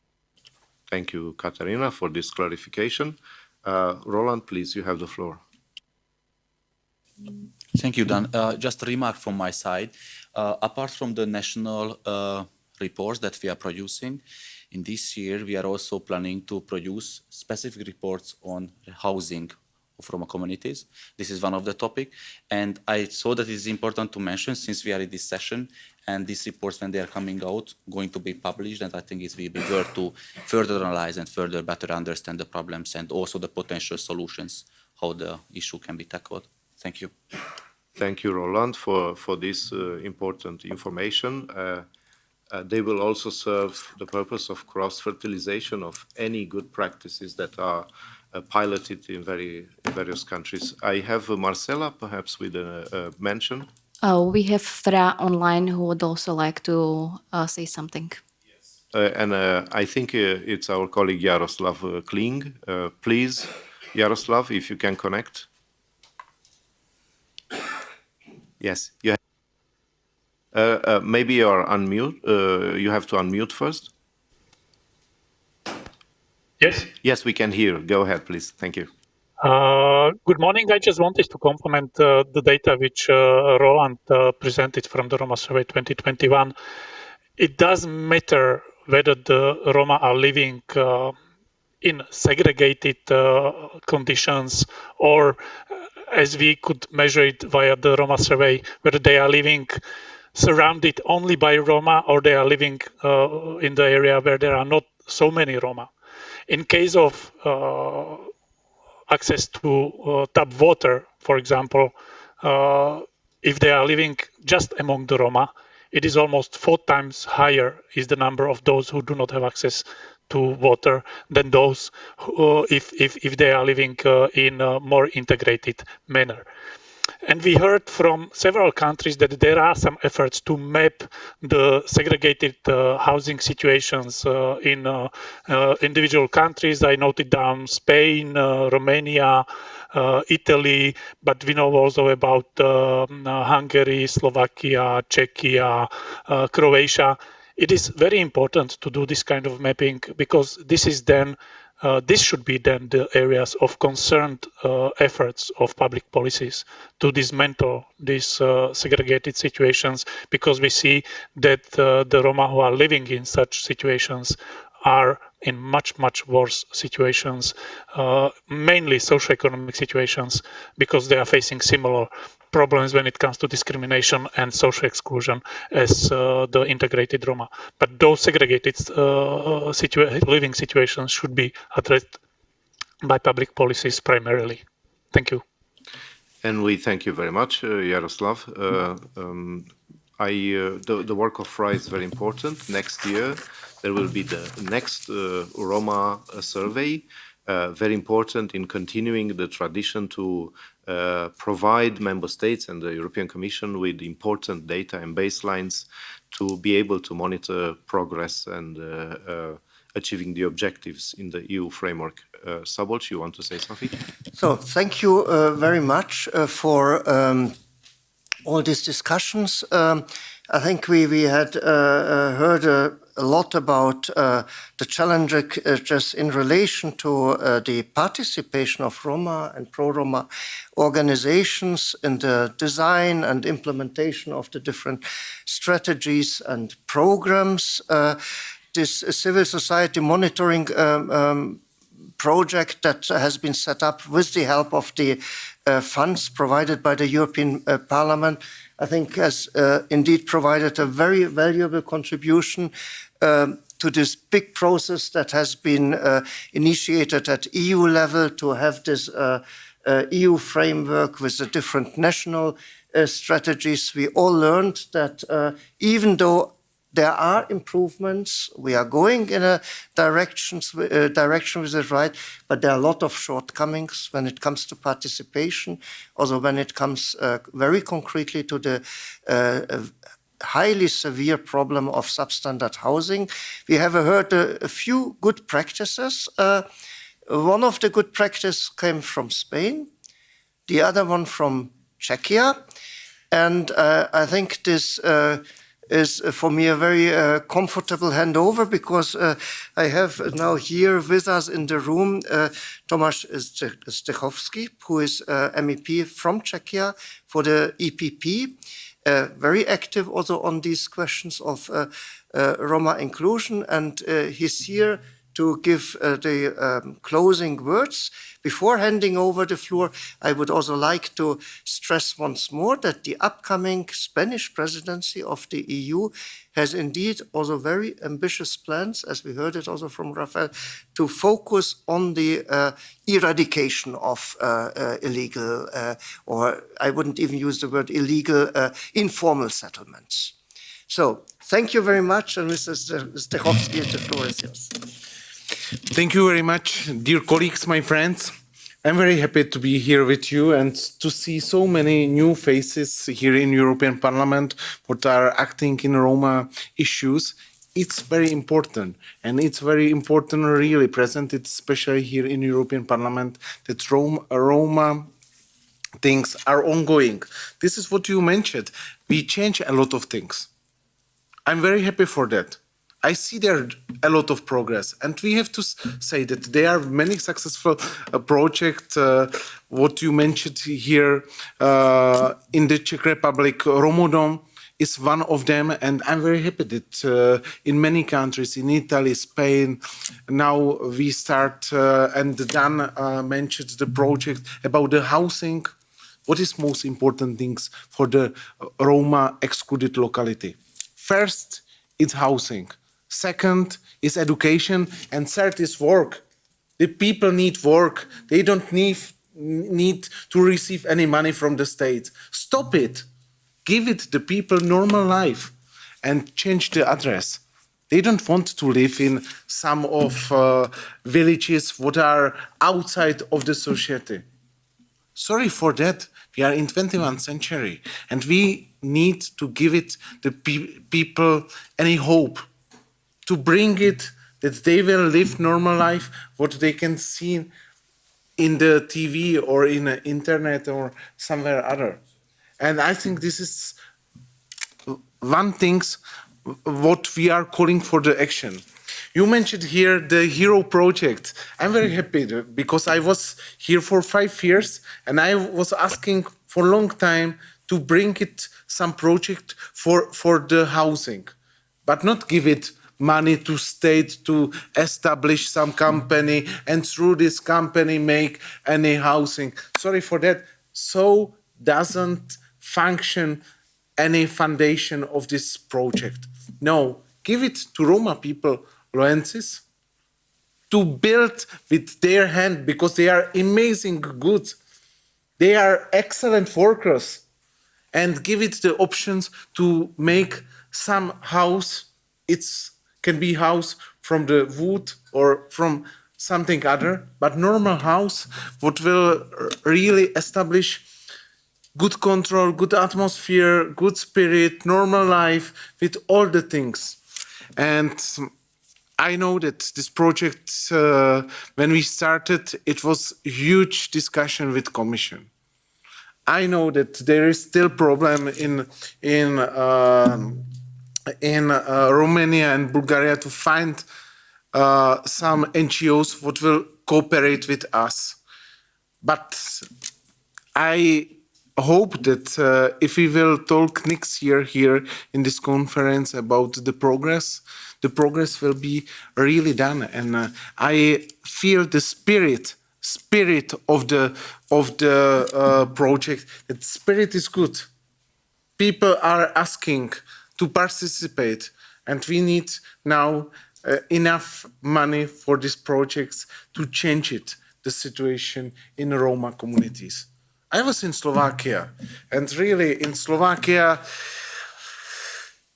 Thank you, Katarina, for this clarification. Roland, please, you have the floor. Thank you, Dan. Just a remark from my side. Apart from the national reports that we are producing, in this year we are also planning to produce specific reports on housing of Roma communities. This is one of the topics, and I thought that it is important to mention since we are in this session, and these reports, when they are coming out, going to be published, and I think it will be worth to further analyze and further better understand the problems and also the potential solutions, how the issue can be tackled. Thank you. Thank you, Roland, for this important information. They will also serve the purpose of cross-fertilization of any good practices that are piloted in various countries. I have Marcela, perhaps with a mention. We have Fra online who would also like to say something. And I think it's our colleague Jaroslav Kling. Please, Jaroslav, if you can connect. Yes, you have, maybe you're unmute. You have to unmute first. Yes? Yes, we can hear. Go ahead, please. Thank you. Good morning. I just wanted to complement the data which Roland presented from the Roma Survey 2021. It doesn't matter whether the Roma are living in segregated conditions or, as we could measure it via the Roma Survey, whether they are living surrounded only by Roma or they are living in the area where there are not so many Roma. In case of access to tap water, for example, if they are living just among the Roma, it is almost 4 times higher is the number of those who do not have access to water than those who, if they are living in a more integrated manner. And we heard from several countries that there are some efforts to map the segregated housing situations in individual countries. I noted down Spain, Romania, Italy, but we know also about Hungary, Slovakia, Czechia, Croatia. It is very important to do this kind of mapping because this is then this should be then the areas of concerned efforts of public policies to dismantle these segregated situations, because we see that the Roma who are living in such situations are in much worse situations, mainly socioeconomic situations, because they are facing similar problems when it comes to discrimination and social exclusion as the integrated Roma. But those segregated living situations should be addressed by public policies primarily. Thank you. And we thank you very much, Jaroslav. The work of FRA is very important. Next year, there will be the next Roma survey, very important in continuing the tradition to provide member states and the European Commission with important data and baselines to be able to monitor progress and achieving the objectives in the EU framework. Szabolcs, you want to say something? So thank you very much for all these discussions. I think we had heard a lot about the challenges in relation to the participation of Roma and pro-Roma organizations in the design and implementation of the different strategies and programs. This civil society monitoring project that has been set up with the help of the funds provided by the European Parliament, I think has indeed provided a very valuable contribution to this big process that has been initiated at EU level to have this EU framework with the different national strategies. We all learned that even though there are improvements, we are going in a direction with it, right? But there are a lot of shortcomings when it comes to participation, also when it comes very concretely to the highly severe problem of substandard housing. We have heard a few good practices. One of the good practices came from Spain, the other one from Czechia. And I think this is for me a very comfortable handover, because I have now here with us in the room Tomáš Zdechovský, who is MEP from Czechia for the EPP, very active also on these questions of Roma inclusion, and he's here to give the closing words. Before handing over the floor, I would also like to stress once more that the upcoming Spanish presidency of the EU has indeed also very ambitious plans, as we heard it also from Rafael, to focus on the eradication of illegal, or I wouldn't even use the word illegal, informal settlements. So thank you very much, and Mr. Zdechovský, the floor is yours. Thank you very much, dear colleagues, my friends. I'm very happy to be here with you and to see so many new faces here in European Parliament that are acting in Roma issues. It's very important, and it's very important really presented, especially here in European Parliament, that Roma things are ongoing. This is what you mentioned. We change a lot of things. I'm very happy for that. I see there a lot of progress, and we have to say that there are many successful projects. What you mentioned here in the Czech Republic, Romodom is one of them, and I'm very happy that in many countries, in Italy, Spain, now we start and Dan mentioned the project about the housing. What is most important things for the Roma excluded locality? First, it's housing. Second is education, and third is work. The people need work. They don't need to receive any money from the state. Stop it. Give it the people normal life and change the address. They don't want to live in some of villages that are outside of the society. Sorry for that. We are in 21st century, and we need to give it the people any hope, to bring it that they will live normal life, what they can see in the TV or in the internet or somewhere other. And I think this is one thing what we are calling for the action. You mentioned here the HERO project. I'm very happy because I was here for 5 years and I was asking for a long time to bring it some project for the housing, but not give it money to state to establish some company and through this company make any housing. Sorry for that. So doesn't function any foundation of this project. No, give it to Roma people, Loensis, to build with their hand because they are amazing good. They are excellent workers, and give it the options to make some house. It's can be house from the wood or from something other, but normal house what will really establish good control, good atmosphere, good spirit, normal life with all the things. And I know that this project, when we started, it was a huge discussion with Commission. I know that there is still problem in Romania and Bulgaria to find some NGOs that will cooperate with us. But I hope that if we will talk next year here in this conference about the progress will be really done. And I feel the spirit of the project. That spirit is good. People are asking to participate, and we need now enough money for these projects to change the situation in Roma communities. I was in Slovakia, and really in Slovakia,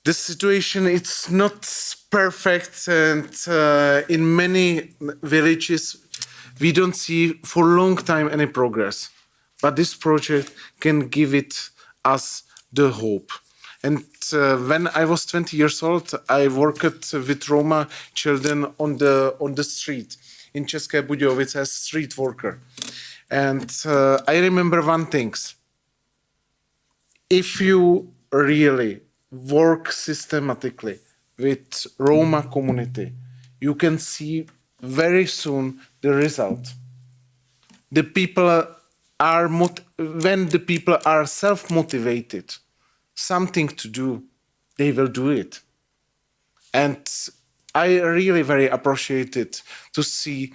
the situation it's not perfect, and in many villages we don't see for a long time any progress. But this project can give us the hope. And when I was 20 years old, I worked with Roma children on the street in České Budějovice as street worker. And I remember one thing. If you really work systematically with Roma community, you can see very soon the result. The people are when the people are self-motivated, something to do, they will do it. And I really very appreciated to see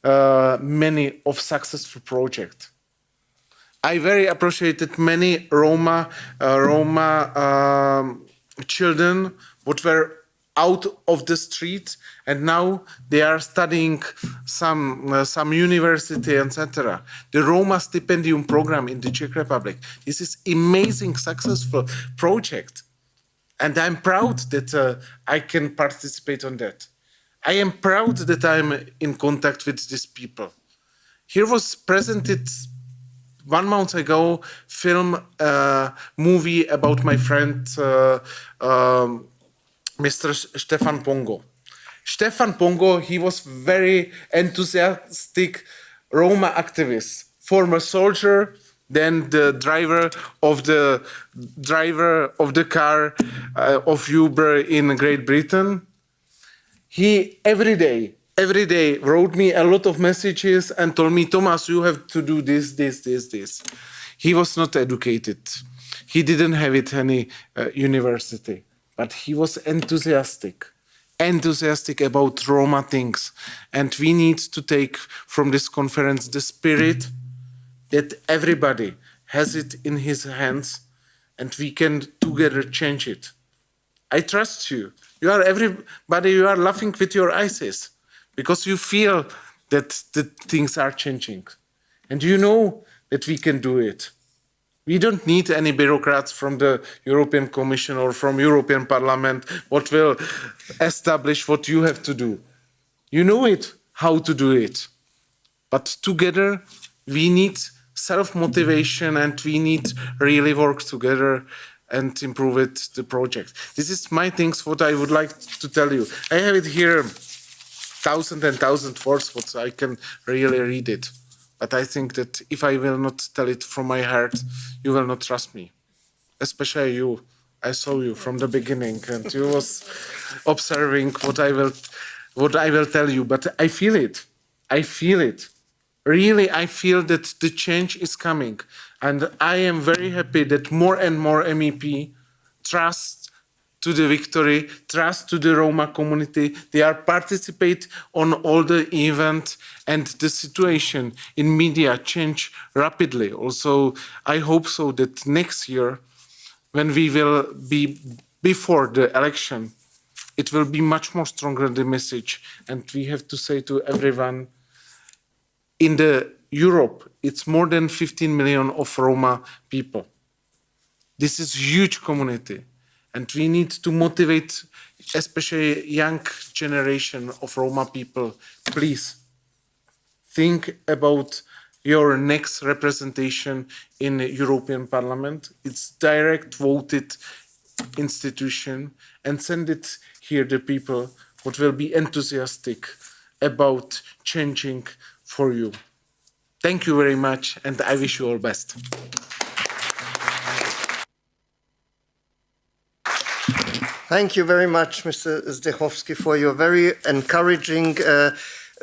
many of successful projects. I very appreciated many Roma children that were out of the street, and now they are studying some university, etc. The Roma Stipendium program in the Czech Republic. This is amazing, successful project, and I'm proud that I can participate on that. I am proud that I'm in contact with these people. Here was presented 1 month ago movie about my friend Mr. Stefan Pongo. Stefan Pongo, he was very enthusiastic Roma activist, former soldier, then the driver of the car of Uber in Great Britain. He every day wrote me a lot of messages and told me, Thomas, you have to do this. He was not educated. He didn't have it any university, but he was enthusiastic about Roma things. And we need to take from this conference the spirit that everybody has it in his hands and we can together change it. I trust you. You are laughing with your eyes because you feel that the things are changing. And you know that we can do it. We don't need any bureaucrats from the European Commission or from European Parliament what will establish what you have to do. You know it, how to do it. But together we need self-motivation and we need really work together and improve the project. This is my things what I would like to tell you. I have it here, 1,000 and 1,000 words, what I can really read it. But I think that if I will not tell it from my heart, you will not trust me. Especially you. I saw you from the beginning and you was observing what I will tell you, but I feel it. I feel it. Really, I feel that the change is coming. And I am very happy that more and more MEP trust to the victory, trust to the Roma community. They are participate on all the events and the situation in media change rapidly. Also, I hope so that next year, when we will be before the election, it will be much more stronger, the message. And we have to say to everyone, in Europe, it's more than 15 million of Roma people. This is a huge community. And we need to motivate, especially young generation of Roma people. Please think about your next representation in the European Parliament. It's direct voted institution and send it here to people who will be enthusiastic about changing for you. Thank you very much and I wish you all best. Thank you very much, Mr. Zdechowski, for your very encouraging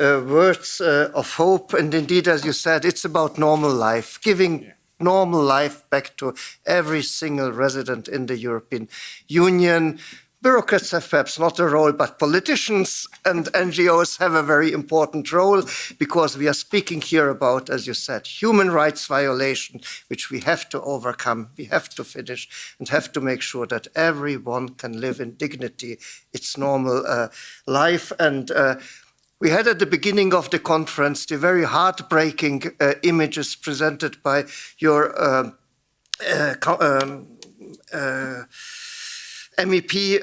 words of hope. And indeed, as you said, it's about normal life, giving normal life back to every single resident in the European Union. Bureaucrats have perhaps not a role, but politicians and NGOs have a very important role, because we are speaking here about, as you said, human rights violation, which we have to overcome, we have to finish, and have to make sure that everyone can live in dignity its normal life. And we had at the beginning of the conference the very heartbreaking images presented by your MEP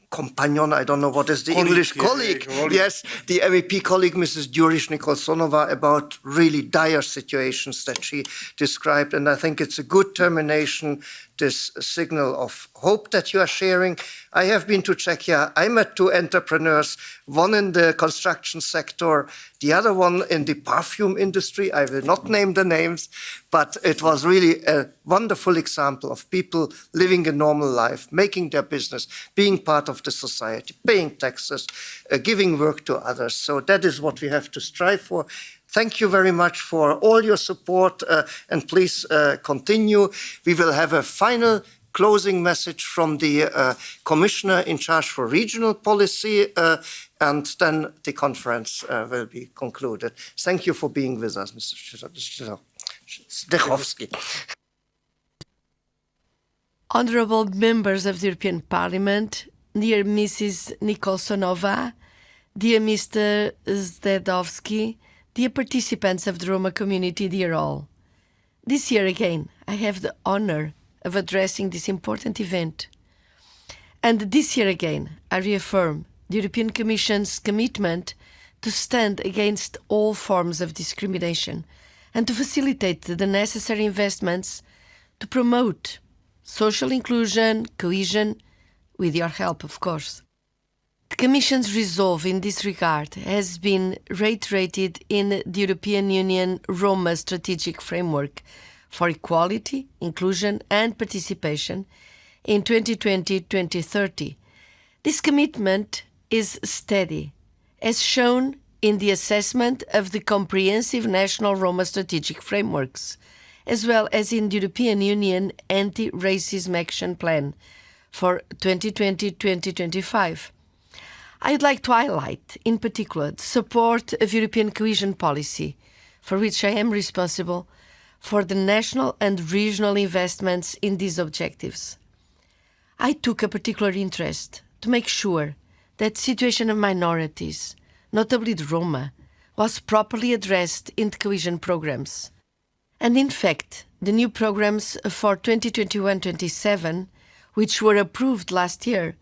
companion, I don't know what is the English colleague. Yes, the MEP colleague, Mrs. Juriš Nikolsonova, about really dire situations that she described. And I think it's a good termination, this signal of hope that you are sharing. I have been to Czechia. I met two entrepreneurs, one in the construction sector, the other one in the perfume industry. I will not name the names, but it was really a wonderful example of people living a normal life, making their business, being part of the society, paying taxes, giving work to others. So that is what we have to strive for. Thank you very much for all your support, and please continue. We will have a final closing message from the Commissioner in charge for regional policy, and then the conference will be concluded. Thank you for being with us, Mr. Zdechowski. Honourable members of the European Parliament, dear Mrs. Nikolsonova, dear Mr. Zdechowski, dear participants of the Roma community, dear all. This year again, I have the honour of addressing this important event. And this year again, I reaffirm the European Commission's commitment to stand against all forms of discrimination and to facilitate the necessary investments to promote social inclusion, cohesion, with your help, of course. The Commission's resolve in this regard has been reiterated in the European Union Roma Strategic Framework for Equality, Inclusion and Participation in 2020-2030. This commitment is steady, as shown in the assessment of the comprehensive national Roma strategic frameworks, as well as in the European Union Anti-Racism Action Plan for 2020-2025. I'd like to highlight, in particular, the support of European cohesion policy, for which I am responsible, for the national and regional investments in these objectives. I took a particular interest to make sure that the situation of minorities, notably the Roma, was properly addressed in the cohesion programs. And in fact, the new programs for 2021-27, which were approved last year,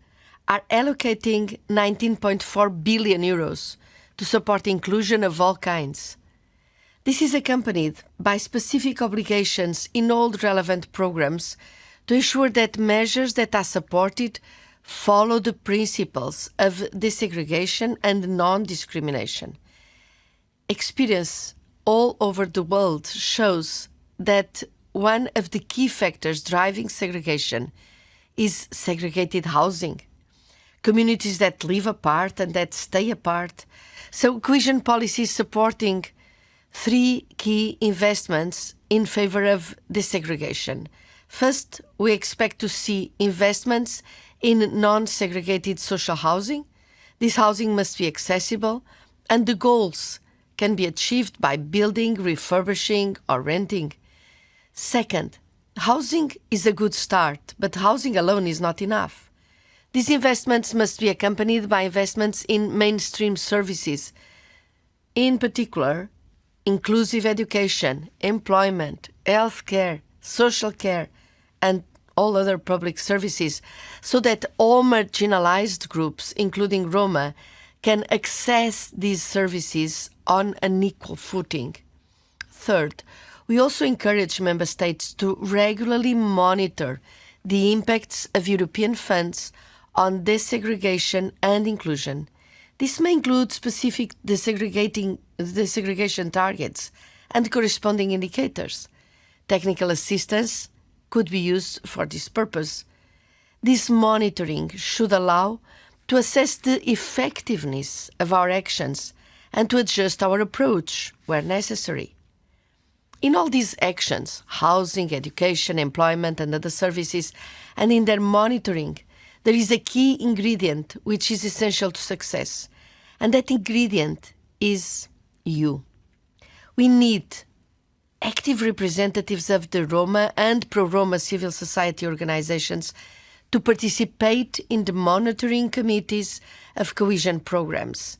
are allocating 19.4 billion euros to support inclusion of all kinds. This is accompanied by specific obligations in all the relevant programs to ensure that measures that are supported follow the principles of desegregation and non-discrimination. Experience all over the world shows that one of the key factors driving segregation is segregated housing. Communities that live apart and that stay apart. So cohesion policy is supporting three key investments in favor of desegregation. First, we expect to see investments in non-segregated social housing. This housing must be accessible, and the goals can be achieved by building, refurbishing, or renting. Second, housing is a good start, but housing alone is not enough. These investments must be accompanied by investments in mainstream services, in particular, inclusive education, employment, healthcare, social care, and all other public services, so that all marginalized groups, including Roma, can access these services on an equal footing. Third, we also encourage member states to regularly monitor the impacts of European funds on desegregation and inclusion. This may include specific desegregation targets and corresponding indicators. Technical assistance could be used for this purpose. This monitoring should allow to assess the effectiveness of our actions and to adjust our approach where necessary. In all these actions, housing, education, employment and other services, and in their monitoring, there is a key ingredient which is essential to success, and that ingredient is you. We need active representatives of the Roma and pro-Roma civil society organizations to participate in the monitoring committees of cohesion programs.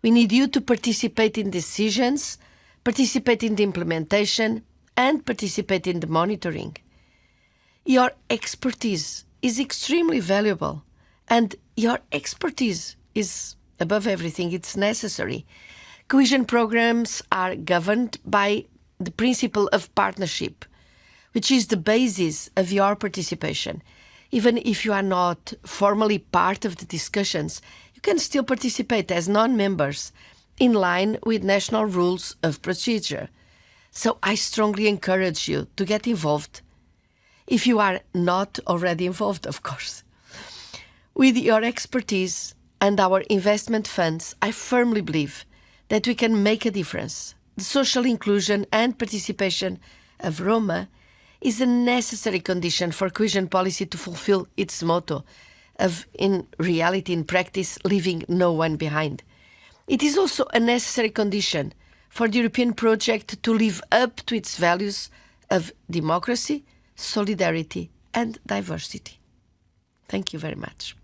We need you to participate in decisions, participate in the implementation, and participate in the monitoring. Your expertise is extremely valuable, and your expertise is, above everything, it's necessary. Cohesion programs are governed by the principle of partnership, which is the basis of your participation. Even if you are not formally part of the discussions, you can still participate as non-members in line with national rules of procedure. So I strongly encourage you to get involved, if you are not already involved, of course. With your expertise and our investment funds, I firmly believe that we can make a difference. The social inclusion and participation of Roma is a necessary condition for cohesion policy to fulfill its motto of, in reality, in practice, leaving no one behind. It is also a necessary condition for the European project to live up to its values of democracy, solidarity, and diversity. Thank you very much.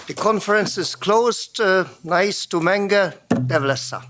The conference is closed. Nice to Menge, Devlessa.